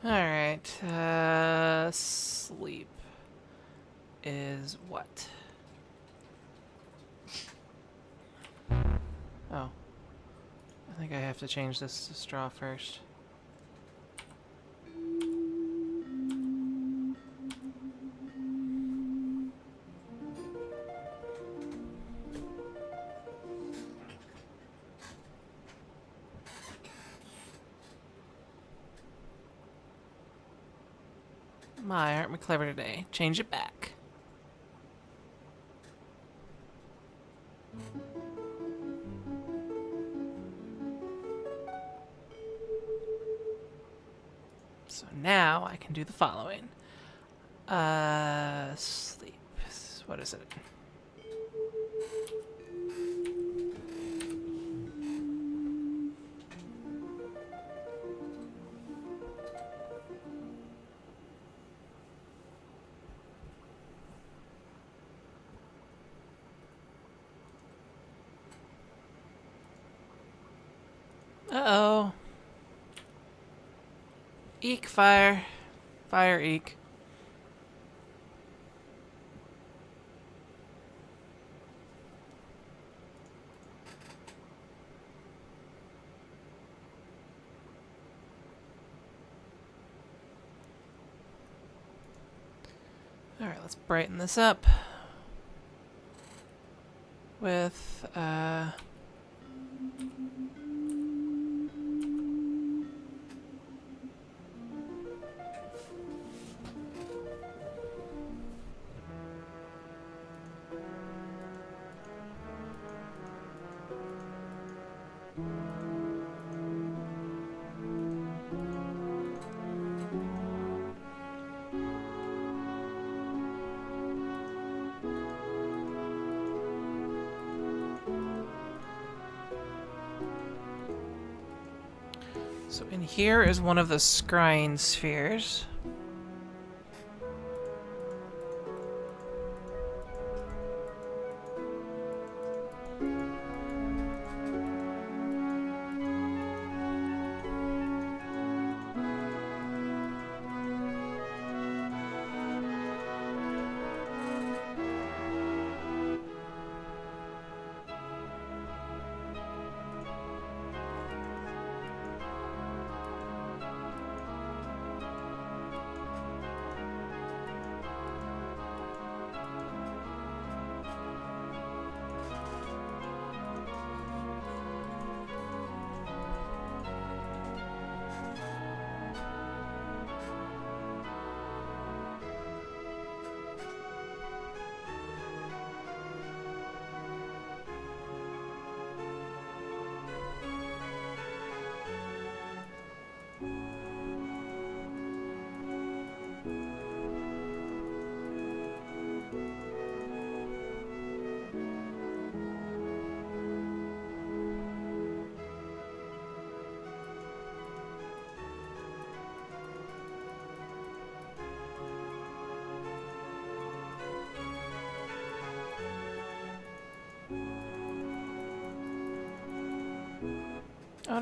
Alright, sleep is what? Oh. I think I have to change this to straw first. My, aren't we clever today? Change it back. So now I can do the following. Sleep. What is it? Uh-oh. Eek, fire. Fire, eek. Alright, let's brighten this up. With, so in here is one of the scrying spheres.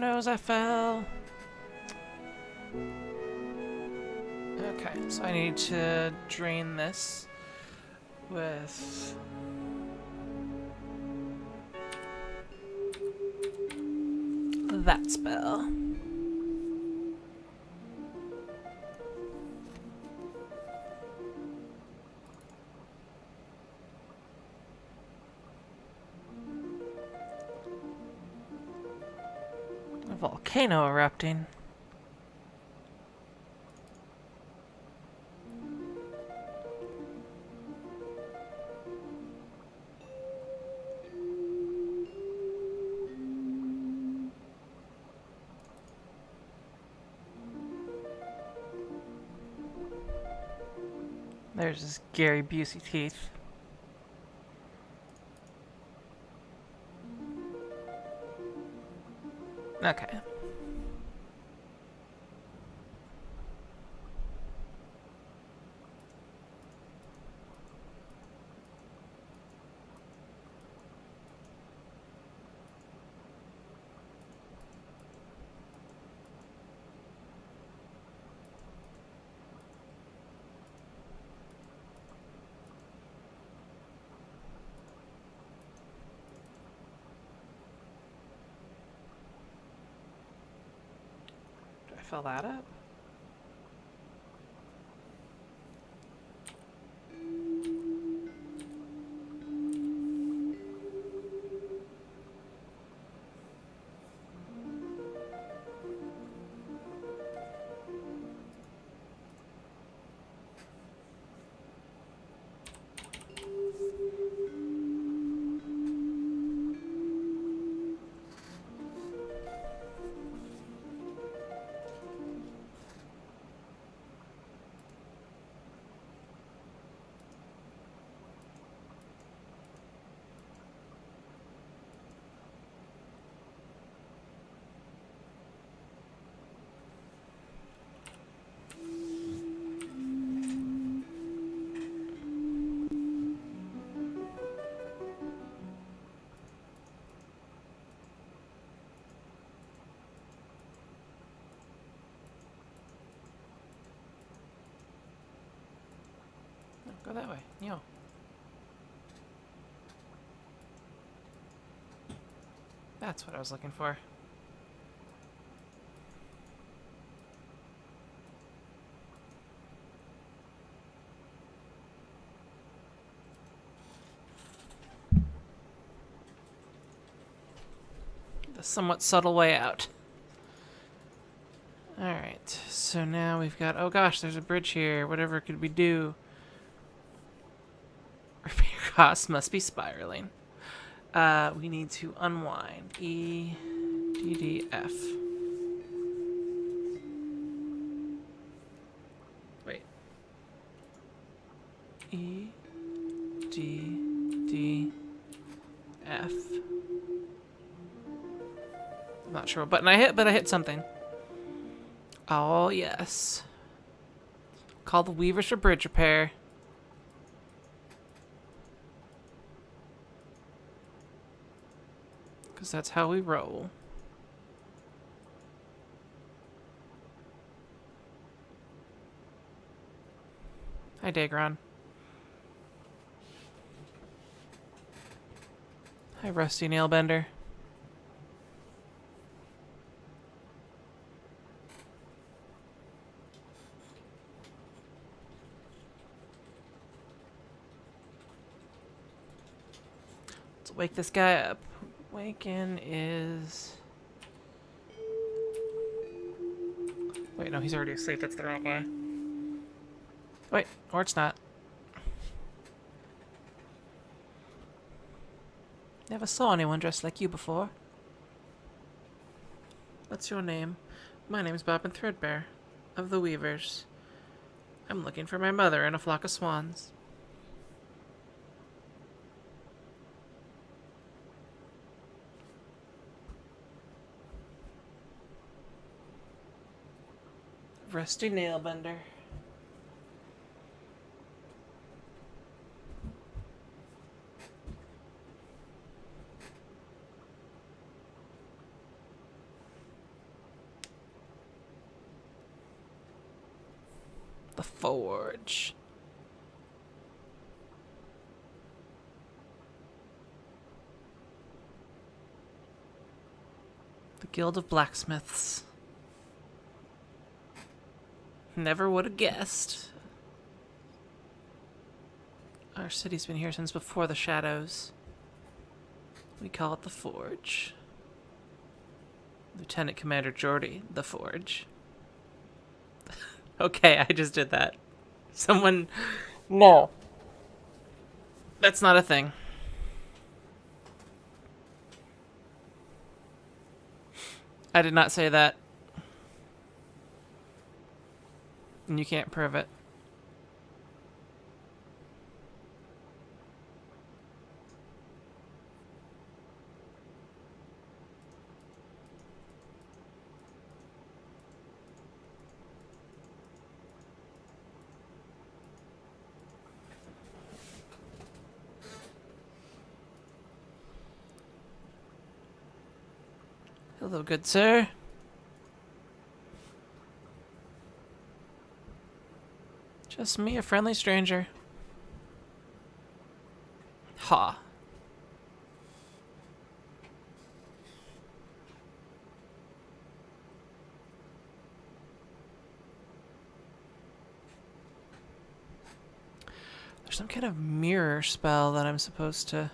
noes, I fell. Okay, so I need to drain this with that spell. A volcano erupting. There's his Gary Busey teeth. Okay. Do I fill that up? No, go that way. Yo. That's what I was looking for. The somewhat subtle way out. Alright, so now we've got... Oh gosh, there's a bridge here. Whatever could we do? Repair costs must be spiraling. We need to unwind. E, D, D, F. Wait. E, D, D, F. I'm not sure what button I hit, but I hit something. Oh, yes. Call the Weavers for bridge repair. Because that's how we roll. Hi, Dagron. Hi, Rusty Nailbender. Let's wake this guy up. Waken is... Wait, no, he's already asleep. That's the wrong way. Wait, or it's not. Never saw anyone dressed like you before. What's your name? My name's Bobbin Threadbare, of the Weavers. I'm looking for my mother and a flock of swans. Rusty Nailbender. The Forge. The Guild of Blacksmiths. Never would have guessed. Our city's been here since before the Shadows. We call it the Forge. Lieutenant Commander Geordie, the Forge. Okay, I just did that. Someone... No. That's not a thing. I did not say that. And you can't prove it. Hello, good sir. Just me, a friendly stranger. Ha. There's some kind of mirror spell that I'm supposed to...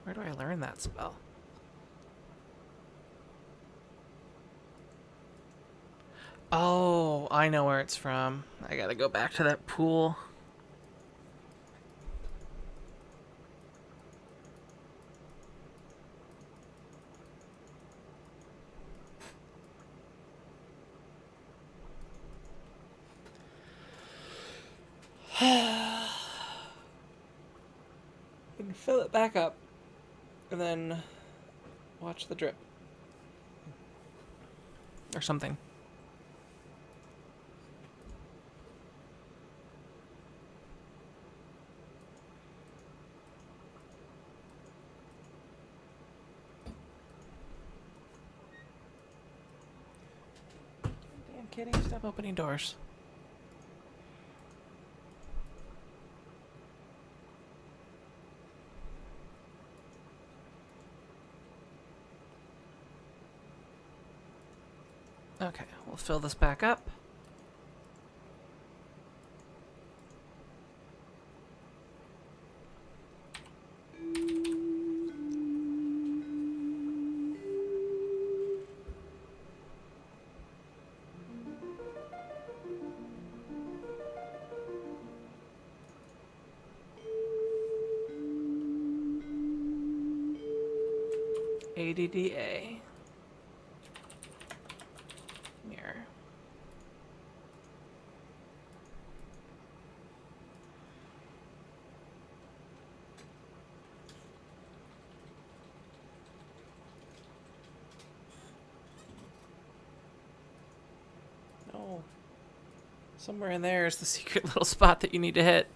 Where do I learn that spell? Oh, I know where it's from. I gotta go back to that pool. And fill it back up. And then watch the drip. Or something. Damn kitty, stop opening doors. Okay, we'll fill this back up. ADDA. Mirror. No. Somewhere in there is the secret little spot that you need to hit.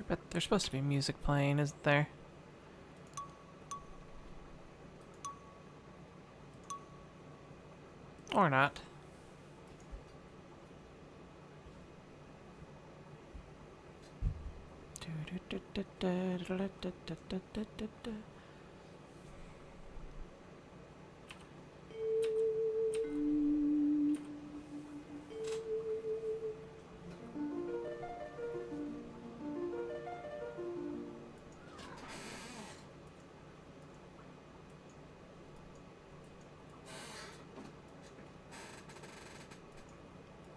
But there's supposed to be music playing, isn't there? Or not.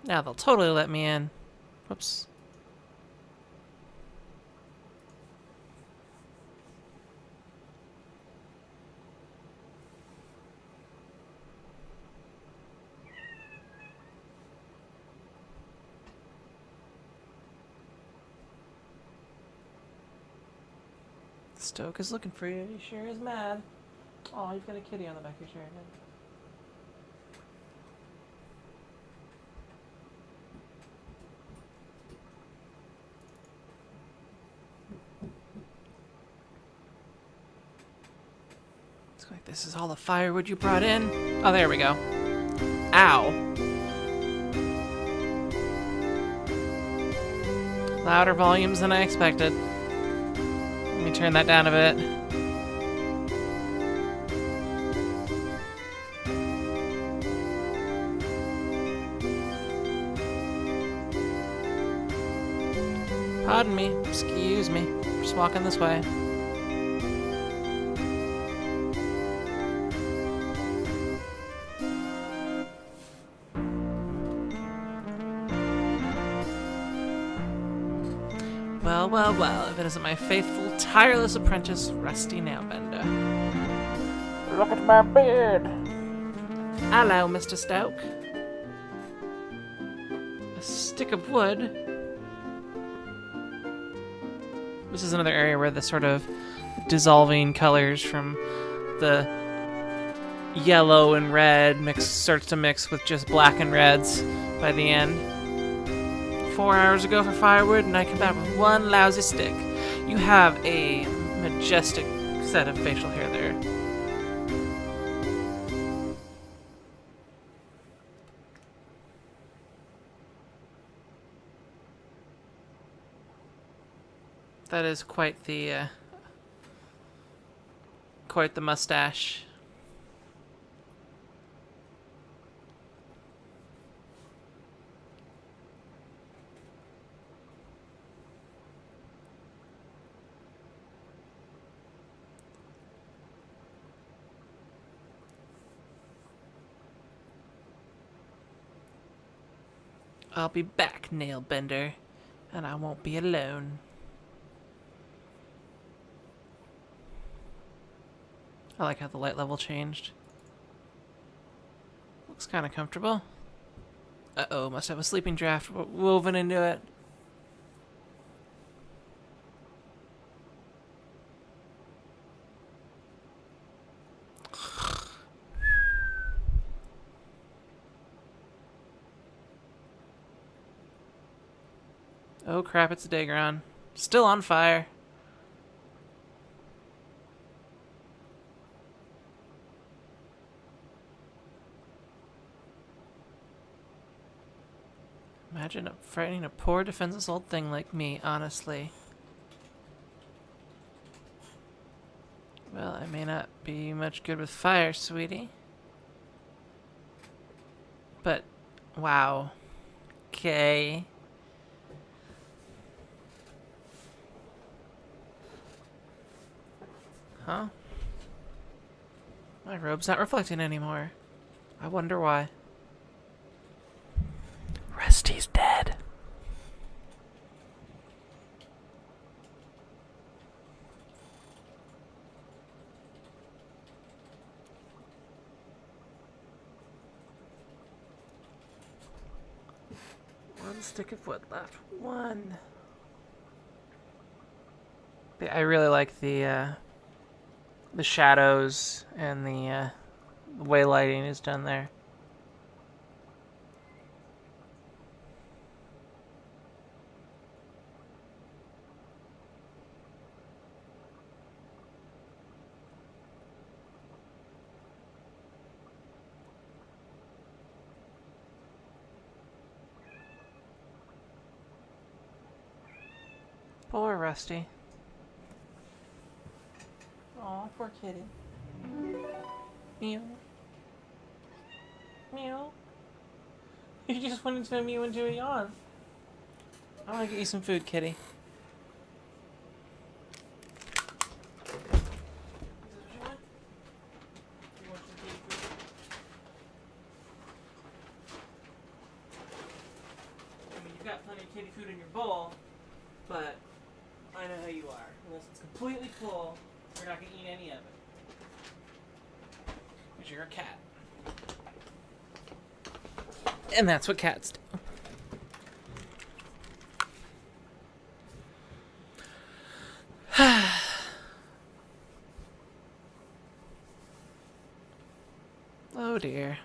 Now they'll totally let me in. Whoops. Stoke is looking for you. He sure is mad. Oh, you've got a kitty on the back of your chair again. Looks like this is all the firewood you brought in. Oh, there we go. Ow. Louder volumes than I expected. Let me turn that down a bit. Pardon me, excuse me. Just walking this way. Well, well, well, if it isn't my faithful, tireless apprentice, Rusty Nailbender. Look at my beard. Hello, Mr. Stoke. A stick of wood. This is another area where the sort of dissolving colors from the yellow and red starts to mix with just black and reds by the end. 4 hours ago for firewood, and I come back with one lousy stick. You have a majestic set of facial hair there. That is quite the mustache. I'll be back, Nailbender, and I won't be alone. I like how the light level changed. Looks kind of comfortable. Uh-oh, must have a sleeping draft woven into it. Oh crap, it's a Dagron. Still on fire. Imagine frightening a poor defenseless old thing like me, honestly. Well, I may not be much good with fire, sweetie. But, wow. Okay. Huh? My robe's not reflecting anymore. I wonder why. Rusty's dead. One stick of wood left. One. I really like the shadows and the way lighting is done there. Poor Rusty. Aw, poor kitty. Meow. Meow. You just went into a mew into a yawn. I want to get you some food, kitty. food in your bowl, but I know how you are. Unless it's completely full, you're not going to eat any of it. Because you're a cat. And that's what cats do. Oh dear.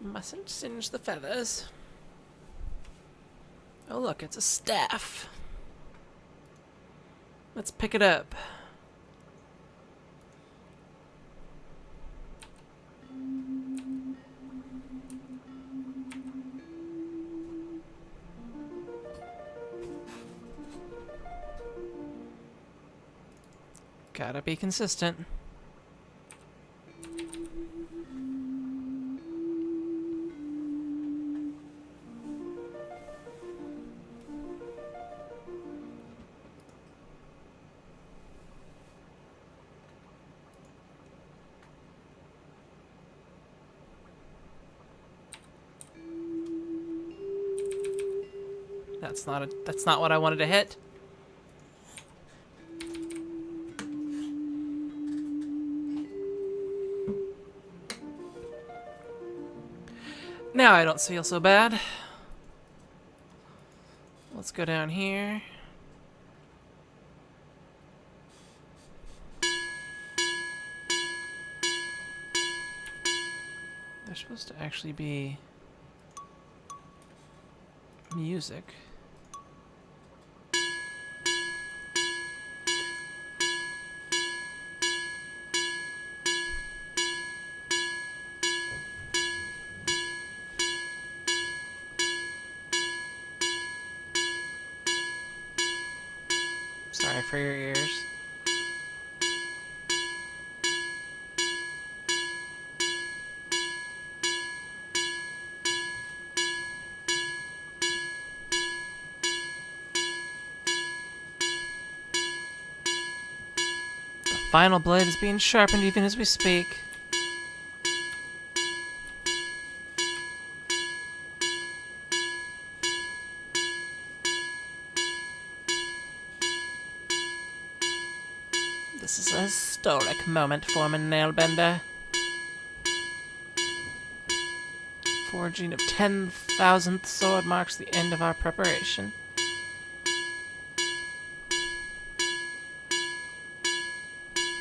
Mustn't singe the feathers. Oh look, it's a staff. Let's pick it up. Gotta be consistent. That's not what I wanted to hit. Now I don't feel so bad. Let's go down here. There's supposed to actually be music. Sorry for your ears. The final blade is being sharpened even as we speak. This is a historic moment, Foreman Nailbender. Forging of 10,000th sword marks the end of our preparation.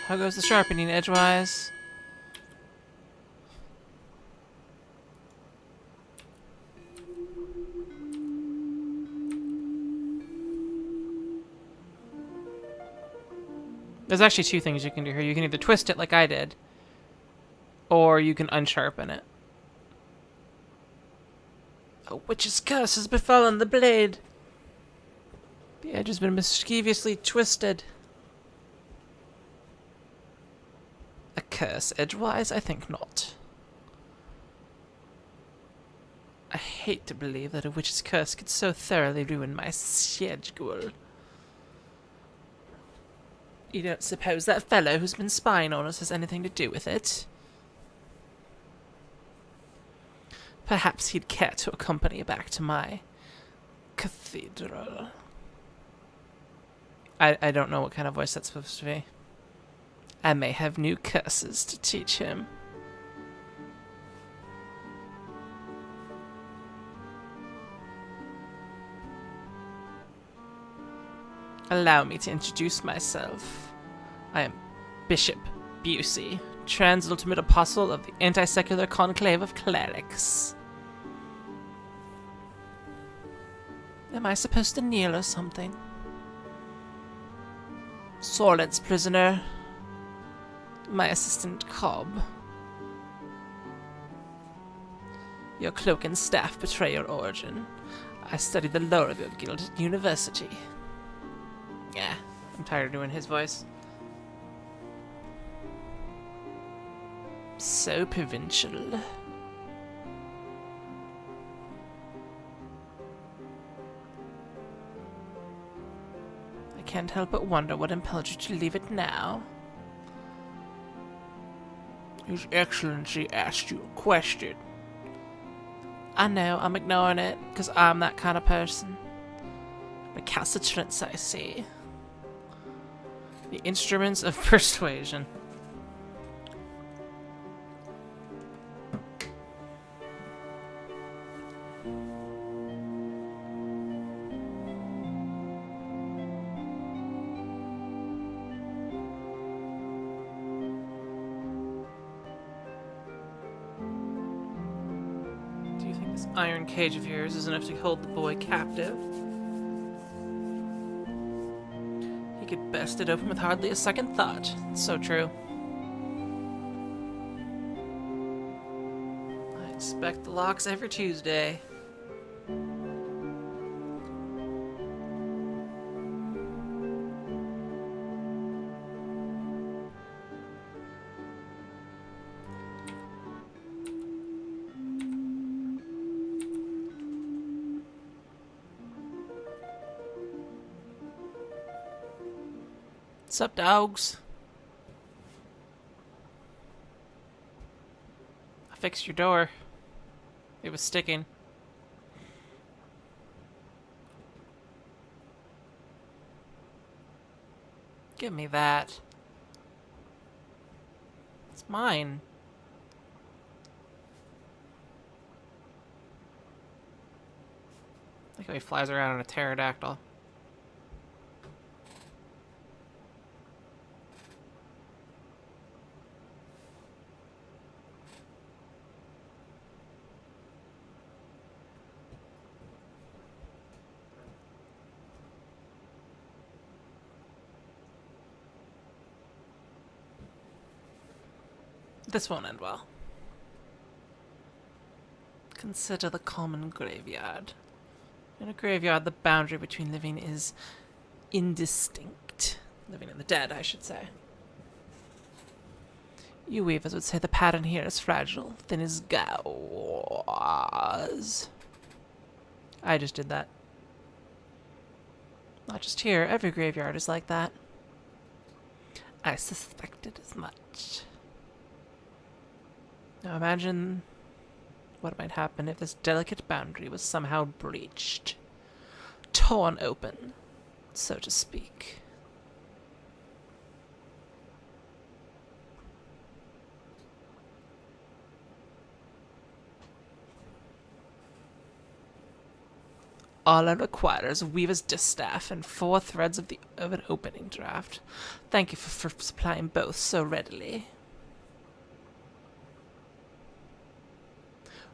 How goes the sharpening, edgewise? There's actually two things you can do here. You can either twist it like I did, or you can unsharpen it. A witch's curse has befallen the blade. The edge has been mischievously twisted. A curse, edgewise? I think not. I hate to believe that a witch's curse could so thoroughly ruin my schedule. You don't suppose that fellow who's been spying on us has anything to do with it? Perhaps he'd care to accompany back to my cathedral. I don't know what kind of voice that's supposed to be. I may have new curses to teach him. Allow me to introduce myself. I am Bishop Busey, Trans-Ultimate Apostle of the Anti-Secular Conclave of Clerics. Am I supposed to kneel or something? Silence, prisoner. My assistant Cobb. Your cloak and staff betray your origin. I studied the lore of your guild at university. Yeah, I'm tired of doing his voice. So provincial. I can't help but wonder what impelled you to leave it now. His Excellency asked you a question. I know, I'm ignoring it, because I'm that kind of person. Recalcitrance, I see. The instruments of persuasion. Do you think this iron cage of yours is enough to hold the boy captive? He could best it open with hardly a second thought. It's so true. I inspect the locks every Tuesday. What's up, dogs? I fixed your door. It was sticking. Give me that. It's mine. Like how he flies around on a pterodactyl. This won't end well. Consider the common graveyard. In a graveyard, the boundary between living is indistinct. Living and the dead, I should say. You weavers would say the pattern here is fragile, thin as gauze. I just did that. Not just here, every graveyard is like that. I suspected as much. Now imagine what might happen if this delicate boundary was somehow breached. Torn open, so to speak. All I require is a weaver's distaff and 4 threads of an opening draft. Thank you for supplying both so readily.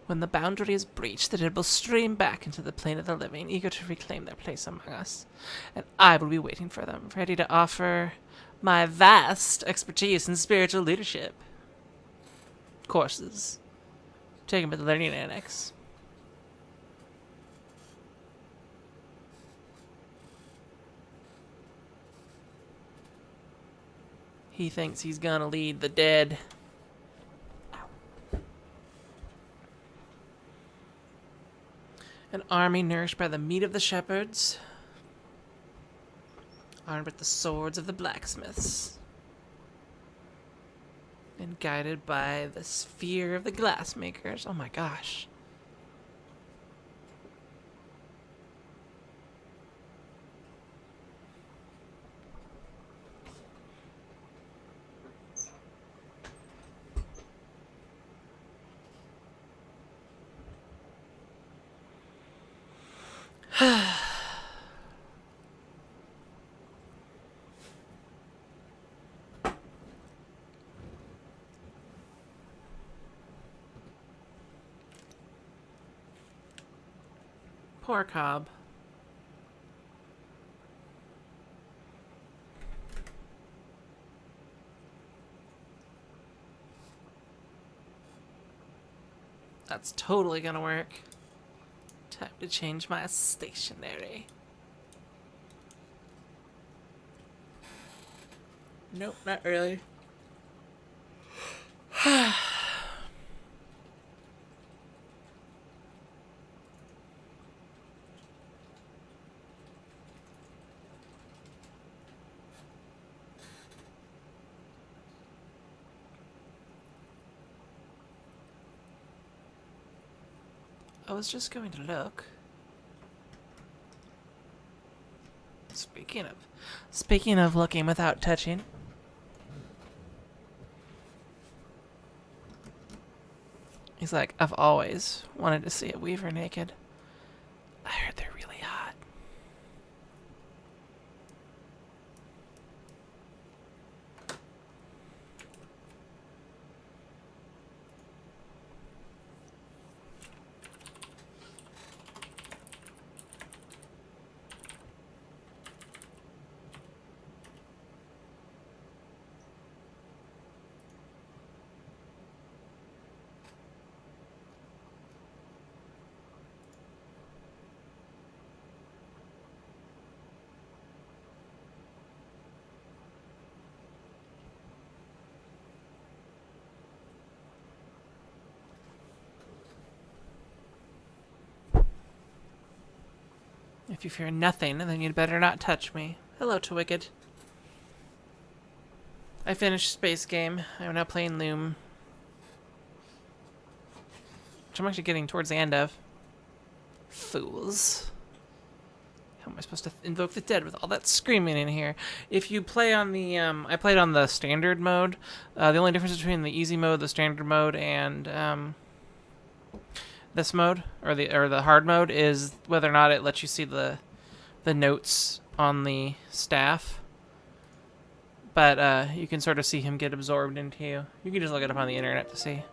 When the boundary is breached, the dead will stream back into the plane of the living, eager to reclaim their place among us. And I will be waiting for them, ready to offer my vast expertise in spiritual leadership. Courses. Taken by the Learning Annex. He thinks he's gonna lead the dead. An army nourished by the meat of the shepherds, armed with the swords of the blacksmiths, and guided by the sphere of the glassmakers. Oh my gosh. Poor Cobb. That's totally gonna work. Time to change my stationery. Nope, not really. I was just going to look. Speaking of looking without touching. He's like, I've always wanted to see a weaver naked. I heard they're really hot. If you fear nothing, then you'd better not touch me. Hello to Wicked. I finished Space Game. I'm now playing Loom. Which I'm actually getting towards the end of. Fools. How am I supposed to invoke the dead with all that screaming in here? If you play on the, I played on the standard mode. The only difference between the easy mode, the standard mode, and, this mode, or the hard mode, is whether or not it lets you see the notes on the staff. But you can sort of see him get absorbed into you. You can just look it up on the internet to see.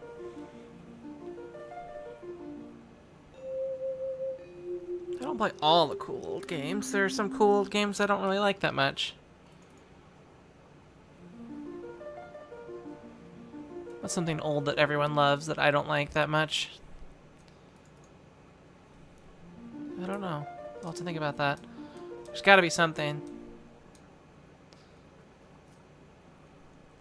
I don't play all the cool old games. There are some cool old games I don't really like that much. What's something old that everyone loves that I don't like that much? I don't know. I'll have to think about that. There's gotta be something.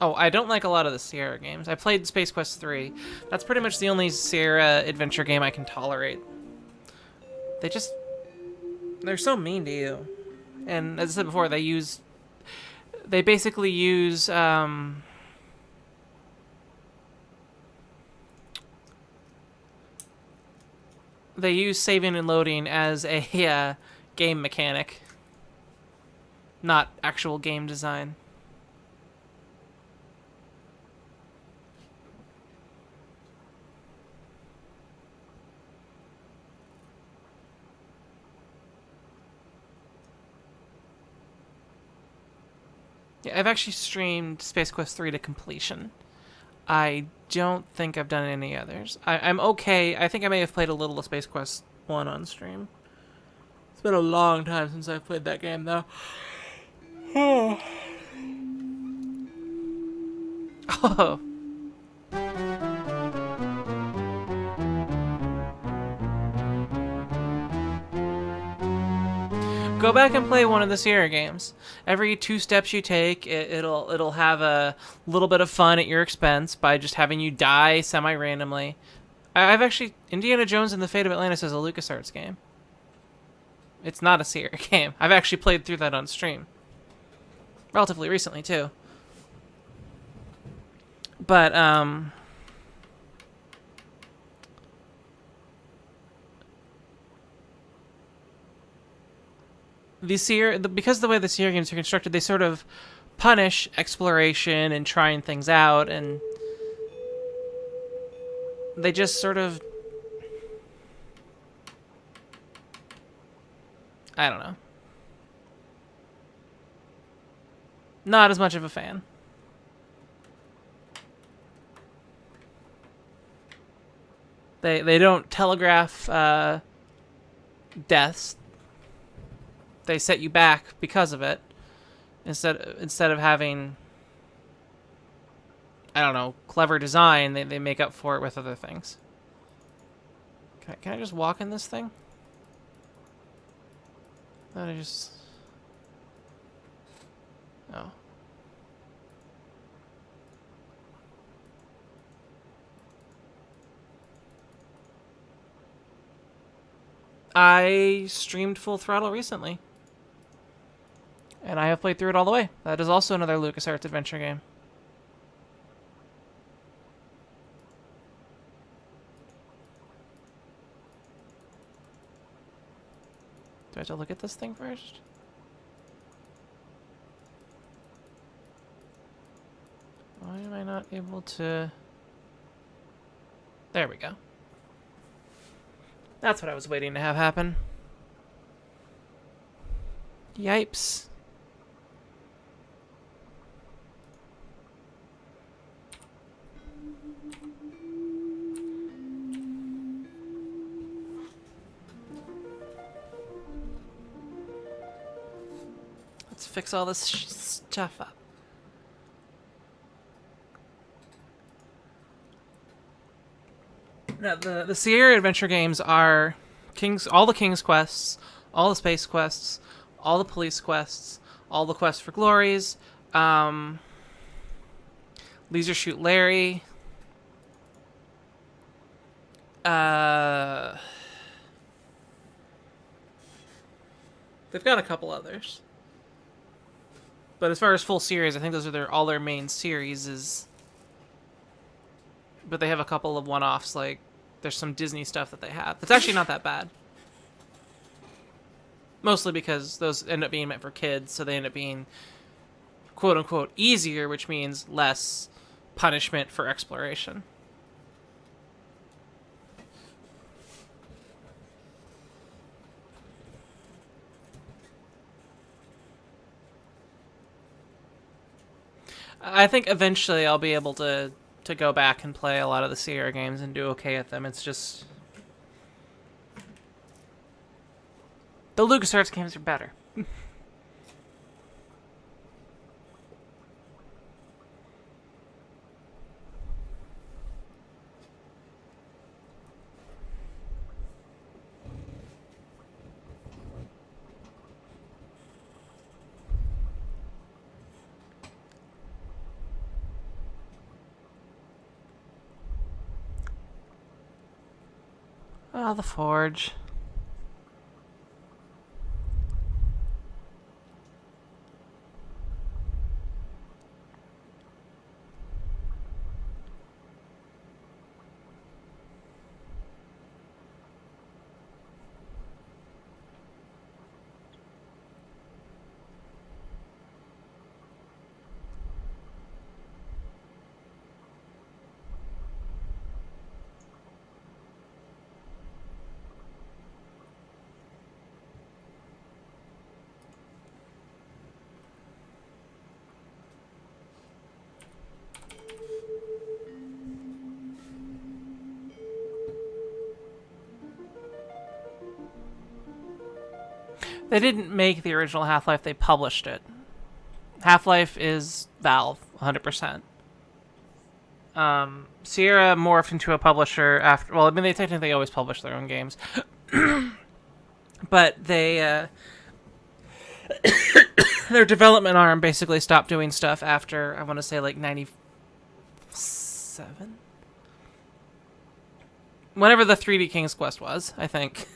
Oh, I don't like a lot of the Sierra games. I played Space Quest 3. That's pretty much the only Sierra adventure game I can tolerate. They're so mean to you. And as I said before, they basically use, they use saving and loading as a game mechanic, not actual game design. Yeah, I've actually streamed Space Quest 3 to completion. I don't think I've done any others. I'm okay. I think I may have played a little of Space Quest 1 on stream. It's been a long time since I've played that game, though. Oh. Go back and play one of the Sierra games. Every 2 steps you take, it'll have a little bit of fun at your expense by just having you die semi-randomly. I've actually... Indiana Jones and the Fate of Atlantis is a LucasArts game. It's not a Sierra game. I've actually played through that on stream. Relatively recently, too. But, because of the way the Sierra games are constructed, they sort of punish exploration and trying things out, and they just sort of... I don't know. Not as much of a fan. They don't telegraph deaths. They set you back because of it, instead of having, I don't know, clever design. They make up for it with other things. Can I just walk in this thing? Thought I just... Oh. I streamed Full Throttle recently. And I have played through it all the way. That is also another LucasArts adventure game. Do I have to look at this thing first? Why am I not able to... There we go. That's what I was waiting to have happen. Yipes. Let's fix all this stuff up. No, the Sierra adventure games are all the King's quests, all the space quests, all the police quests, all the quests for glories, Leisure Shoot Larry, they've got a couple others. But as far as full series, I think those are all their main series is. But they have a couple of one-offs, like there's some Disney stuff that they have. It's actually not that bad. Mostly because those end up being meant for kids, so they end up being quote-unquote easier, which means less punishment for exploration. I think eventually I'll be able to go back and play a lot of the Sierra games and do okay at them. It's just... the LucasArts games are better. Ah, the Forge. They didn't make the original Half-Life, they published it. Half-Life is Valve, 100%. Sierra morphed into a publisher after... Well, I mean, they technically always publish their own games. But they... their development arm basically stopped doing stuff after, I want to say, like, 97? Whenever the 3D King's Quest was, I think.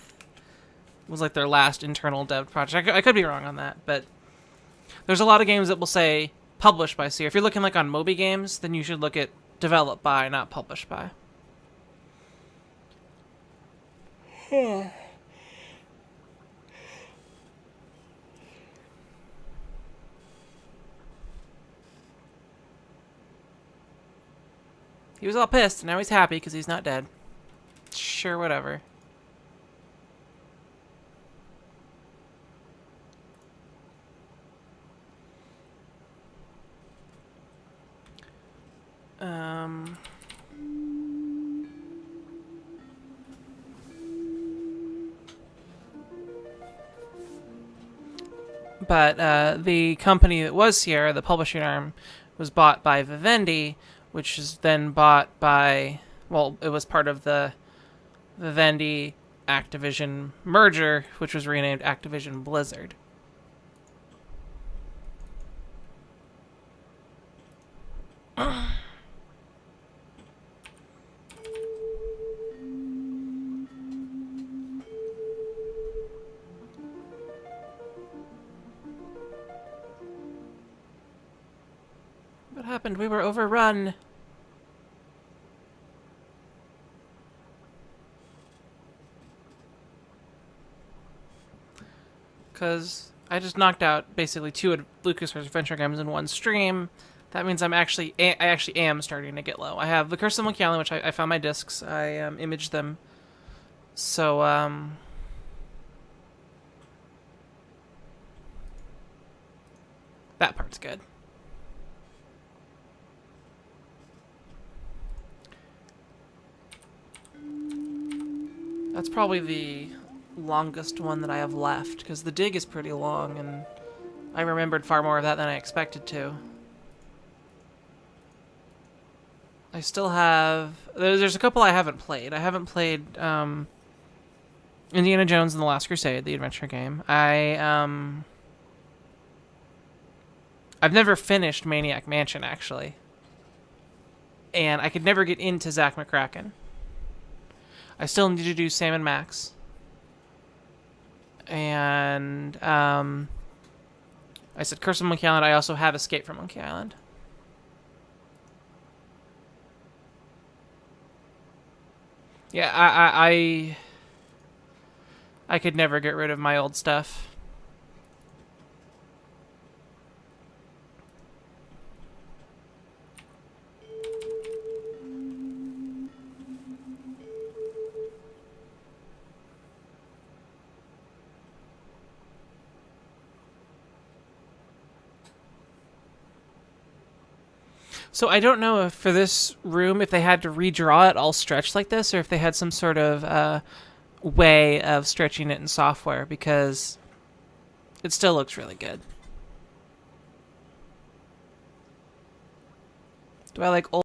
Was like their last internal dev project. I could be wrong on that, but there's a lot of games that will say published by Sierra. If you're looking like on Moby Games, then you should look at developed by, not published by. He was all pissed, and now he's happy because he's not dead. Sure, whatever. But the company that was Sierra, the publishing arm, was bought by Vivendi, which is then bought by... Well, it was part of the Vivendi Activision merger, which was renamed Activision Blizzard. What happened? We were overrun. Because I just knocked out basically 2 LucasArts adventure games in one stream. That means I actually am starting to get low. I have the Curse of Monkey Island, which I found my discs. I imaged them. So that part's good. That's probably the longest one that I have left, because the dig is pretty long, and I remembered far more of that than I expected to. I still have... There's a couple I haven't played. I haven't played Indiana Jones and the Last Crusade, the adventure game. I've never finished Maniac Mansion, actually. And I could never get into Zack McCracken. I still need to do Sam and Max. And I said Curse of Monkey Island. I also have Escape from Monkey Island. Yeah, I could never get rid of my old stuff. So I don't know if for this room, if they had to redraw it all stretched like this, or if they had some sort of way of stretching it in software, because it still looks really good. Do I like old